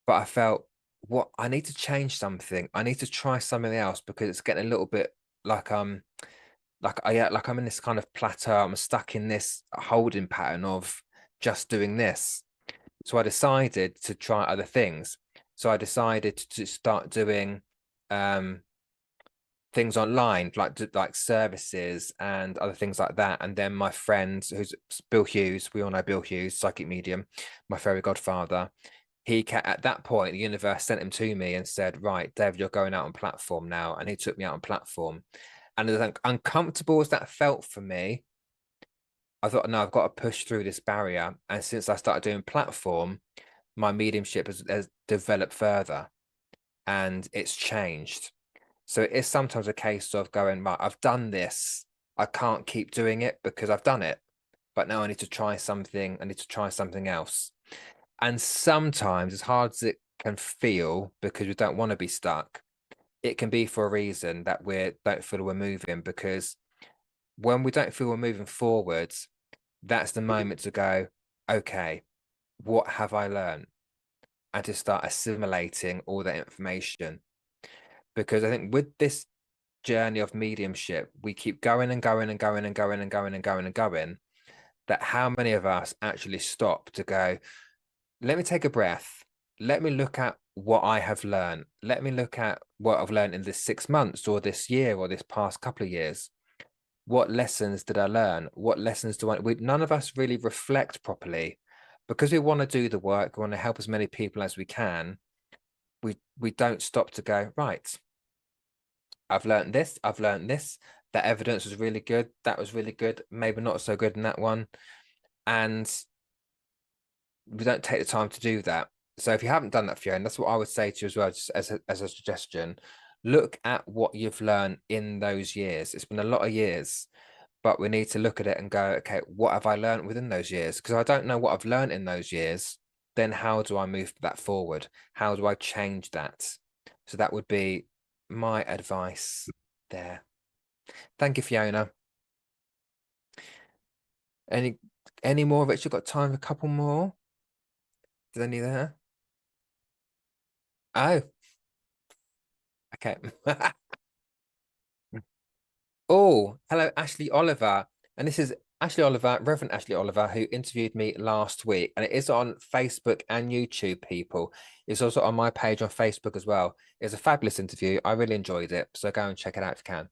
but I felt what I need to change something. I need to try something else because it's getting a little bit like like I'm in this kind of plateau. I'm stuck in this holding pattern of just doing this. So I decided to try other things. So I decided to start doing things online, like services and other things like that. And then my friend, who's Bill Hughes, we all know Bill Hughes, psychic medium, my fairy godfather. At that point, the universe sent him to me and said, "Right, Dave, you're going out on platform now." And he took me out on platform. And as uncomfortable as that felt for me, I thought, no, I've got to push through this barrier. And since I started doing platform, my mediumship has developed further and it's changed. So it is sometimes a case of going, right, I've done this. I can't keep doing it because I've done it. But now I need to try something. I need to try something else. And sometimes, as hard as it can feel, because we don't want to be stuck, it can be for a reason that we don't feel we're moving. Because when we don't feel we're moving forwards, that's the moment to go, okay, what have I learned? And to start assimilating all that information. Because I think with this journey of mediumship, we keep going and going and going and going and going and going and going. That how many of us actually stop to go, let me take a breath. Let me look at what I have learned. Let me look at what I've learned in this 6 months or this year or this past couple of years. What lessons did I learn? What lessons do none of us really reflect properly because we want to do the work. We want to help as many people as we can. We don't stop to go, right, I've learned this. I've learned this. That evidence was really good. That was really good. Maybe not so good in that one. And we don't take the time to do that. So if you haven't done that, Fiona, that's what I would say to you as well, just as a suggestion. Look at what you've learned in those years. It's been a lot of years, but we need to look at it and go, okay, what have I learned within those years? Because I don't know what I've learned in those years. Then how do I move that forward? How do I change that? So that would be my advice there. Thank you, Fiona. Any more, Rich? You've got time for a couple more? Is any there? Oh, okay. Oh, hello, Ashley Oliver. And this is Ashley Oliver, Reverend Ashley Oliver, who interviewed me last week. And it is on Facebook and YouTube, people. It's also on my page on Facebook as well. It's a fabulous interview. I really enjoyed it. So go and check it out if you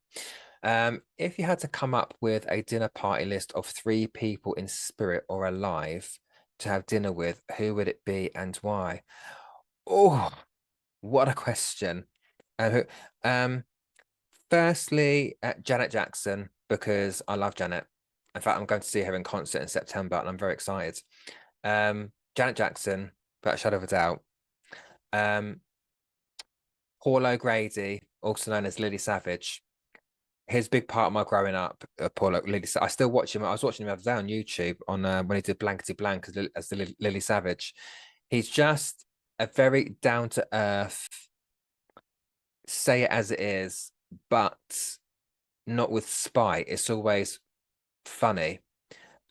can. If you had to come up with a dinner party list of 3 people in spirit or alive to have dinner with, who would it be and why? Oh, what a question. Um, Firstly, Janet Jackson, because I love Janet. In fact, I'm going to see her in concert in September, and I'm very excited. Janet Jackson, without a shadow of a doubt. Paul O'Grady, also known as Lily Savage. His big part of my growing up, Lily. I still watch him. I was watching him the other day on YouTube on when he did Blankety Blank as the Lily Savage. He's just a very down to earth, say it as it is, but not with spite. It's always funny,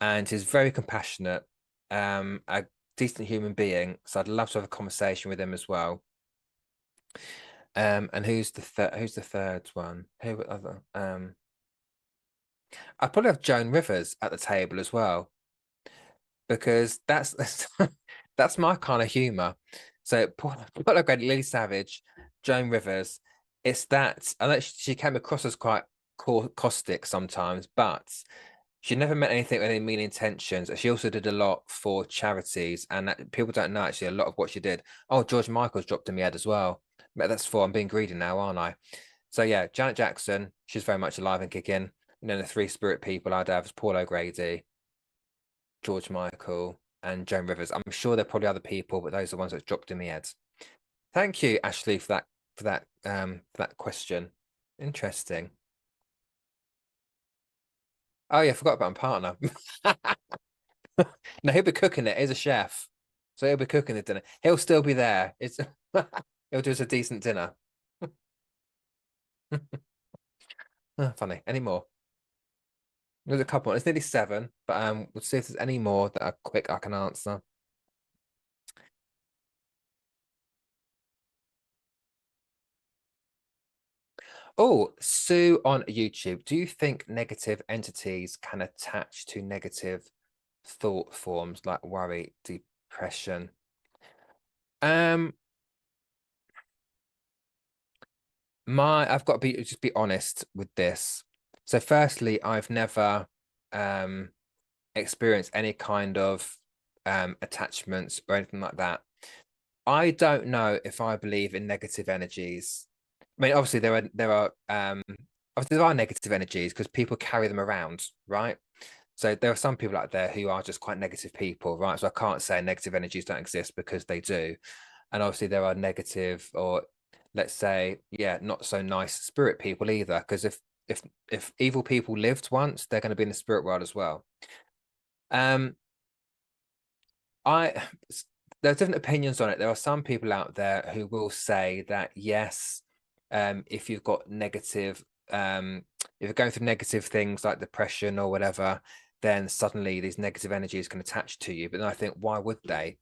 and he's very compassionate, a decent human being. So I'd love to have a conversation with him as well. And who's the third? Who's the third one? Who other? I'd probably have Joan Rivers at the table as well, because that's my kind of humor. So Paul O'Grady, Lily Savage, Joan Rivers. It's that I know she came across as quite caustic sometimes, but she never meant anything with any mean intentions. She also did a lot for charities, and people don't know actually a lot of what she did. Oh, George Michael's dropped in my head as well. But that's four. I'm being greedy now, aren't I? So yeah, Janet Jackson, she's very much alive and kicking. And then the three spirit people I'd have is Paul O'Grady, George Michael, and Joan Rivers. I'm sure there are probably other people, but those are the ones that dropped in my head. Thank you, Ashley, for that question. Interesting. Oh yeah, I forgot about my partner. No, he'll be cooking it. He's a chef, so he'll be cooking the dinner. He'll still be there. It's he'll do us a decent dinner. Funny. Any more? There's a couple. It's nearly 7, but we'll see if there's any more that are quick I can answer. Oh, Sue on YouTube. Do you think negative entities can attach to negative thought forms like worry, depression? Um, I've got to be honest with this. So firstly, I've never experienced any kind of attachments or anything like that. I don't know if I believe in negative energies. I mean, obviously there are negative energies because people carry them around, right? So there are some people out there who are just quite negative people, right? So I can't say negative energies don't exist because they do. And obviously there are negative or let's say, yeah, not so nice spirit people either. Because if evil people lived once, they're going to be in the spirit world as well. Um, I there are different opinions on it. There are some people out there who will say that yes, if you've got negative, if you're going through negative things like depression or whatever, then suddenly these negative energies can attach to you. But then I think, why would they?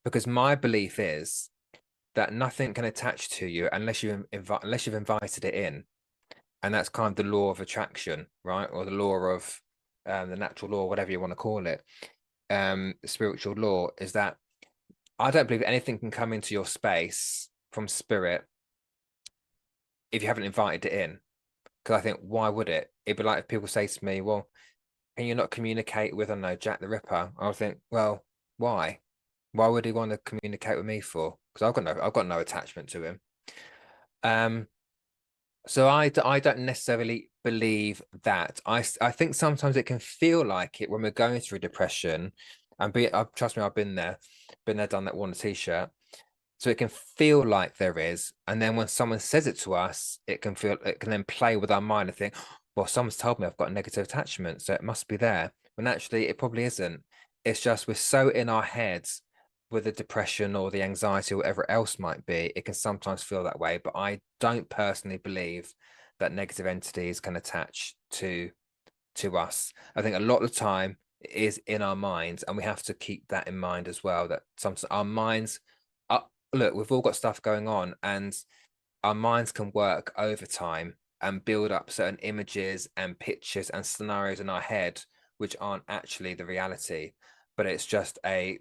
Because my belief is that nothing can attach to you unless you've invited it in, and that's kind of the law of attraction, right? Or the law of the natural law, whatever you want to call it. Spiritual law is that I don't believe anything can come into your space from spirit if you haven't invited it in. Because I think, why would it? It'd be like if people say to me, well, can you not communicate with, I don't know, Jack the Ripper? I would think, well, why? Why would he want to communicate with me for? Because I've got no attachment to him. So I don't necessarily believe that. I think sometimes it can feel like it when we're going through depression, and trust me, I've been there, done that, worn a t-shirt. So it can feel like there is, and then when someone says it to us, it can then play with our mind and think, well, someone's told me I've got a negative attachment, so it must be there. When actually it probably isn't. It's just we're so in our heads with the depression or the anxiety or whatever else might be, it can sometimes feel that way. But I don't personally believe that negative entities can attach to us. I think a lot of the time it is in our minds, and we have to keep that in mind as well. That sometimes our minds are, look, we've all got stuff going on, and our minds can work overtime and build up certain images and pictures and scenarios in our head which aren't actually the reality, but it's just a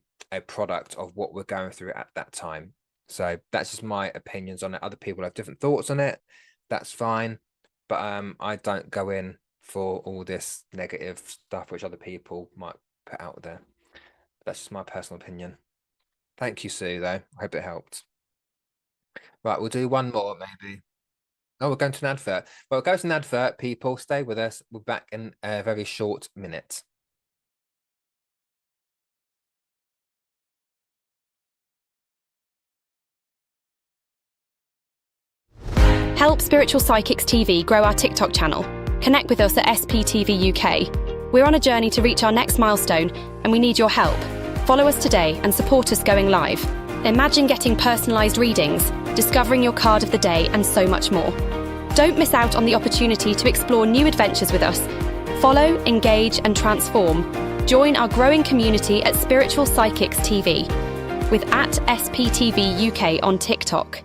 product of what we're going through at that time. So that's just my opinions on it. Other people have different thoughts on it. That's fine. But I don't go in for all this negative stuff which other people might put out there. That's just my personal opinion. Thank you, Sue, though. I hope it helped. Right, we'll do one more maybe. Oh, we're going to an advert. Well, go to an advert, people. Stay with us. We're back in a very short minute. Help Spiritual Psychics TV grow our TikTok channel. Connect with us at SPTV UK. We're on a journey to reach our next milestone, and we need your help. Follow us today and support us going live. Imagine getting personalised readings, discovering your card of the day, and so much more. Don't miss out on the opportunity to explore new adventures with us. Follow, engage, and transform. Join our growing community at Spiritual Psychics TV with @SPTV UK on TikTok.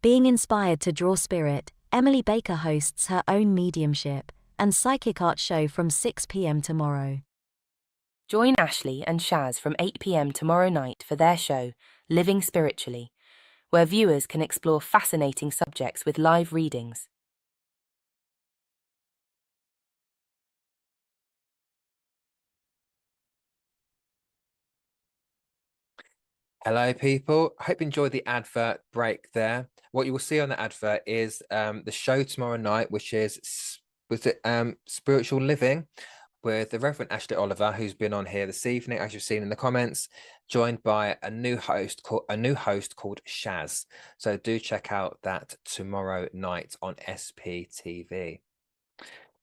Being inspired to draw spirit, Emily Baker hosts her own mediumship and psychic art show from 6 p.m. tomorrow. Join Ashley and Shaz from 8 p.m. tomorrow night for their show, Living Spiritually, where viewers can explore fascinating subjects with live readings. Hello, people. I hope you enjoyed the advert break there. What you will see on the advert is the show tomorrow night, which is Spiritual Living, with the Reverend Ashley Oliver, who's been on here this evening, as you've seen in the comments, joined by a new host called Shaz. So do check out that tomorrow night on SPTV.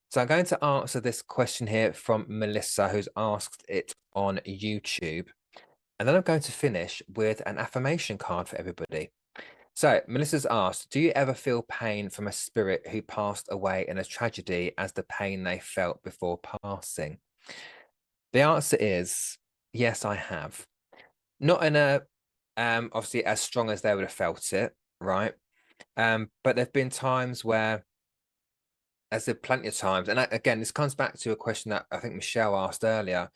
So I'm going to answer this question here from Melissa, who's asked it on YouTube. And then I'm going to finish with an affirmation card for everybody. So Melissa's asked, do you ever feel pain from a spirit who passed away in a tragedy as the pain they felt before passing? The answer is yes, I have. Not in a obviously as strong as they would have felt it, right? But there've been times where, as there plenty of times, and again, this comes back to a question that I think Michelle asked earlier,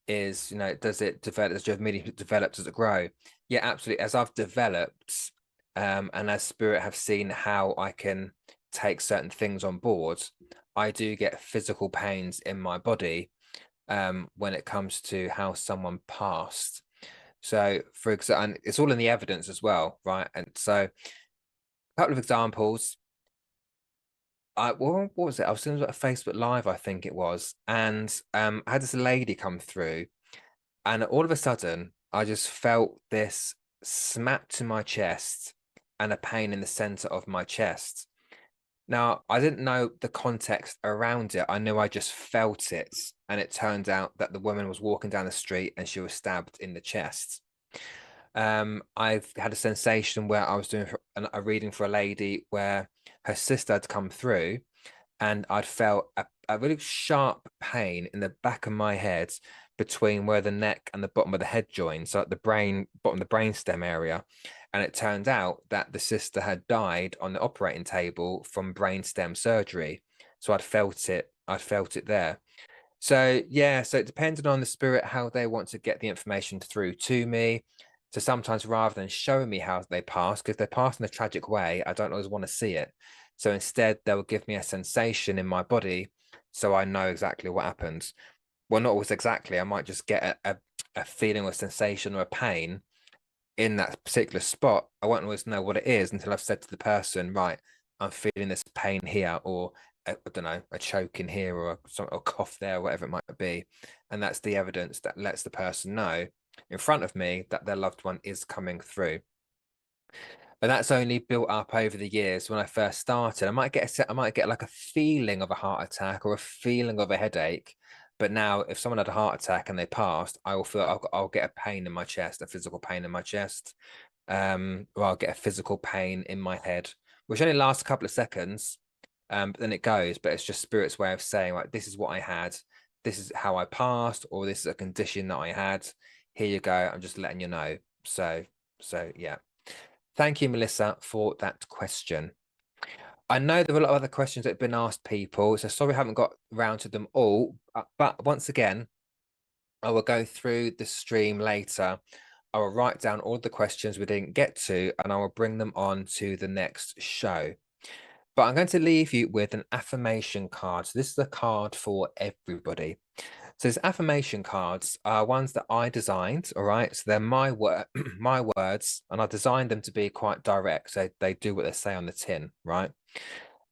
is, does it develop, does your mediumship develop, does it grow? Yeah, absolutely. As I've developed, and as spirit have seen how I can take certain things on board, I do get physical pains in my body when it comes to how someone passed. So for example, and it's all in the evidence as well, right? And so a couple of examples. What was it? I was doing a Facebook Live, I think it was, and I had this lady come through, and all of a sudden, I just felt this smack to my chest and a pain in the center of my chest. Now, I didn't know the context around it. I knew I just felt it, and it turned out that the woman was walking down the street and she was stabbed in the chest. I've had a sensation where I was doing a reading for a lady where her sister had come through, and I'd felt a really sharp pain in the back of my head between where the neck and the bottom of the head join, so at the brain, bottom of the brainstem area. And it turned out that the sister had died on the operating table from brainstem surgery. So I'd felt it there. So yeah, so it depended on the spirit how they want to get the information through to me. So sometimes rather than showing me how they pass, because they pass in a tragic way, I don't always want to see it. So instead, they will give me a sensation in my body, so I know exactly what happens. Well, not always exactly. I might just get a feeling or a sensation or a pain in that particular spot. I won't always know what it is until I've said to the person, right, I'm feeling this pain here, or I don't know, a choke in here, or a cough there, or whatever it might be. And that's the evidence that lets the person know in front of me that their loved one is coming through. But that's only built up over the years. When I first started, I might get like a feeling of a heart attack or a feeling of a headache. But now, if someone had a heart attack and they passed, I will feel I'll get a pain in my chest, a physical pain in my chest, or I'll get a physical pain in my head, which only lasts a couple of seconds, but then it goes. But it's just spirit's way of saying, like, this is what I had, this is how I passed, or this is a condition that I had. Here you go. I'm just letting you know. So yeah. Thank you, Melissa, for that question. I know there were a lot of other questions that have been asked, people, so sorry I haven't got around to them all. But once again, I will go through the stream later. I will write down all the questions we didn't get to, and I will bring them on to the next show. But I'm going to leave you with an affirmation card. So this is a card for everybody. So these affirmation cards are ones that I designed, all right? So they're my my words, and I designed them to be quite direct. So they do what they say on the tin, right?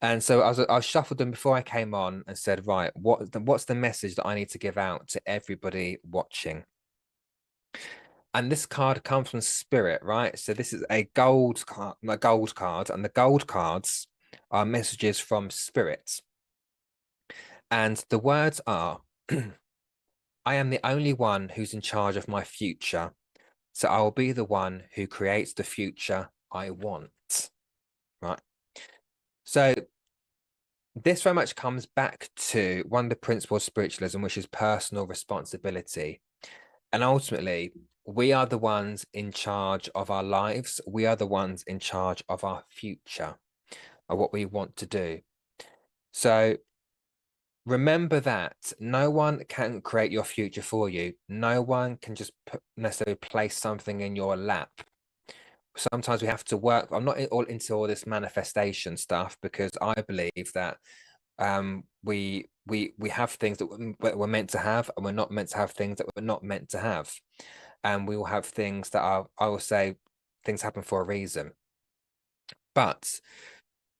And so I shuffled them before I came on and said, right, what's the message that I need to give out to everybody watching? And this card comes from Spirit, right? So this is a gold card, and the gold cards are messages from Spirit. And the words are, I am the only one who's in charge of my future. So I will be the one who creates the future I want. Right. So this very much comes back to one of the principles of spiritualism, which is personal responsibility. And ultimately, we are the ones in charge of our lives. We are the ones in charge of our future, of what we want to do. So remember that no one can create your future for you. No one can just necessarily place something in your lap. Sometimes we have to work. I'm not all into all this manifestation stuff, because I believe that we have things that we're meant to have, and we're not meant to have things that we're not meant to have. And we will have things that are, I will say, things happen for a reason. But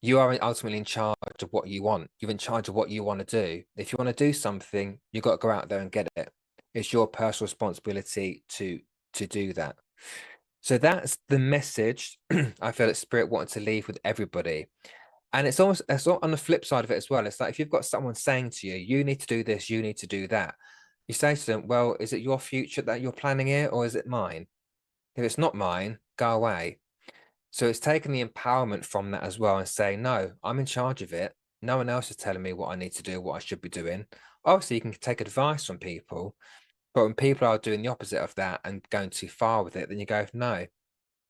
you are ultimately in charge of what you want. You're in charge of what you want to do. If you want to do something, you've got to go out there and get it. It's your personal responsibility to do that. So that's the message I feel that Spirit wanted to leave with everybody. And it's almost, it's on the flip side of it as well. It's like, if you've got someone saying to you, you need to do this, you need to do that, you say to them, well, is it your future that you're planning here, or is it mine? If it's not mine, go away. So it's taking the empowerment from that as well and saying, no, I'm in charge of it. No one else is telling me what I need to do, what I should be doing. Obviously, you can take advice from people, but when people are doing the opposite of that and going too far with it, then you go, no,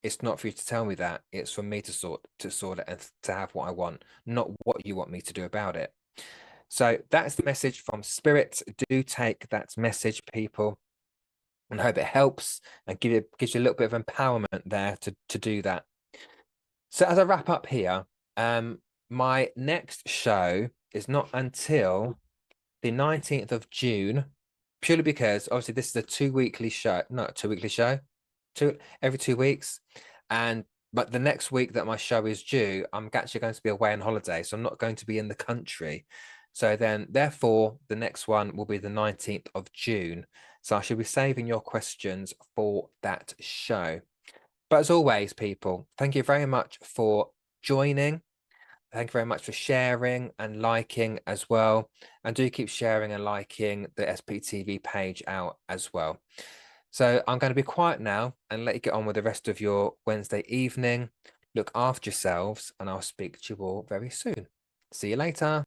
it's not for you to tell me that. It's for me to sort it and to have what I want, not what you want me to do about it. So that's the message from Spirit. Do take that message, people, and hope it helps and gives you a little bit of empowerment there to do that. So as I wrap up here, my next show is not until the 19th of June, purely because obviously this is a two-weekly show, not a 2-weekly show, every 2 weeks. But the next week that my show is due, I'm actually going to be away on holiday, so I'm not going to be in the country. So then, therefore, the next one will be the 19th of June. So I should be saving your questions for that show. But as always, people, thank you very much for joining. Thank you very much for sharing and liking as well. And do keep sharing and liking the SPTV page out as well. So I'm going to be quiet now and let you get on with the rest of your Wednesday evening. Look after yourselves, and I'll speak to you all very soon. See you later.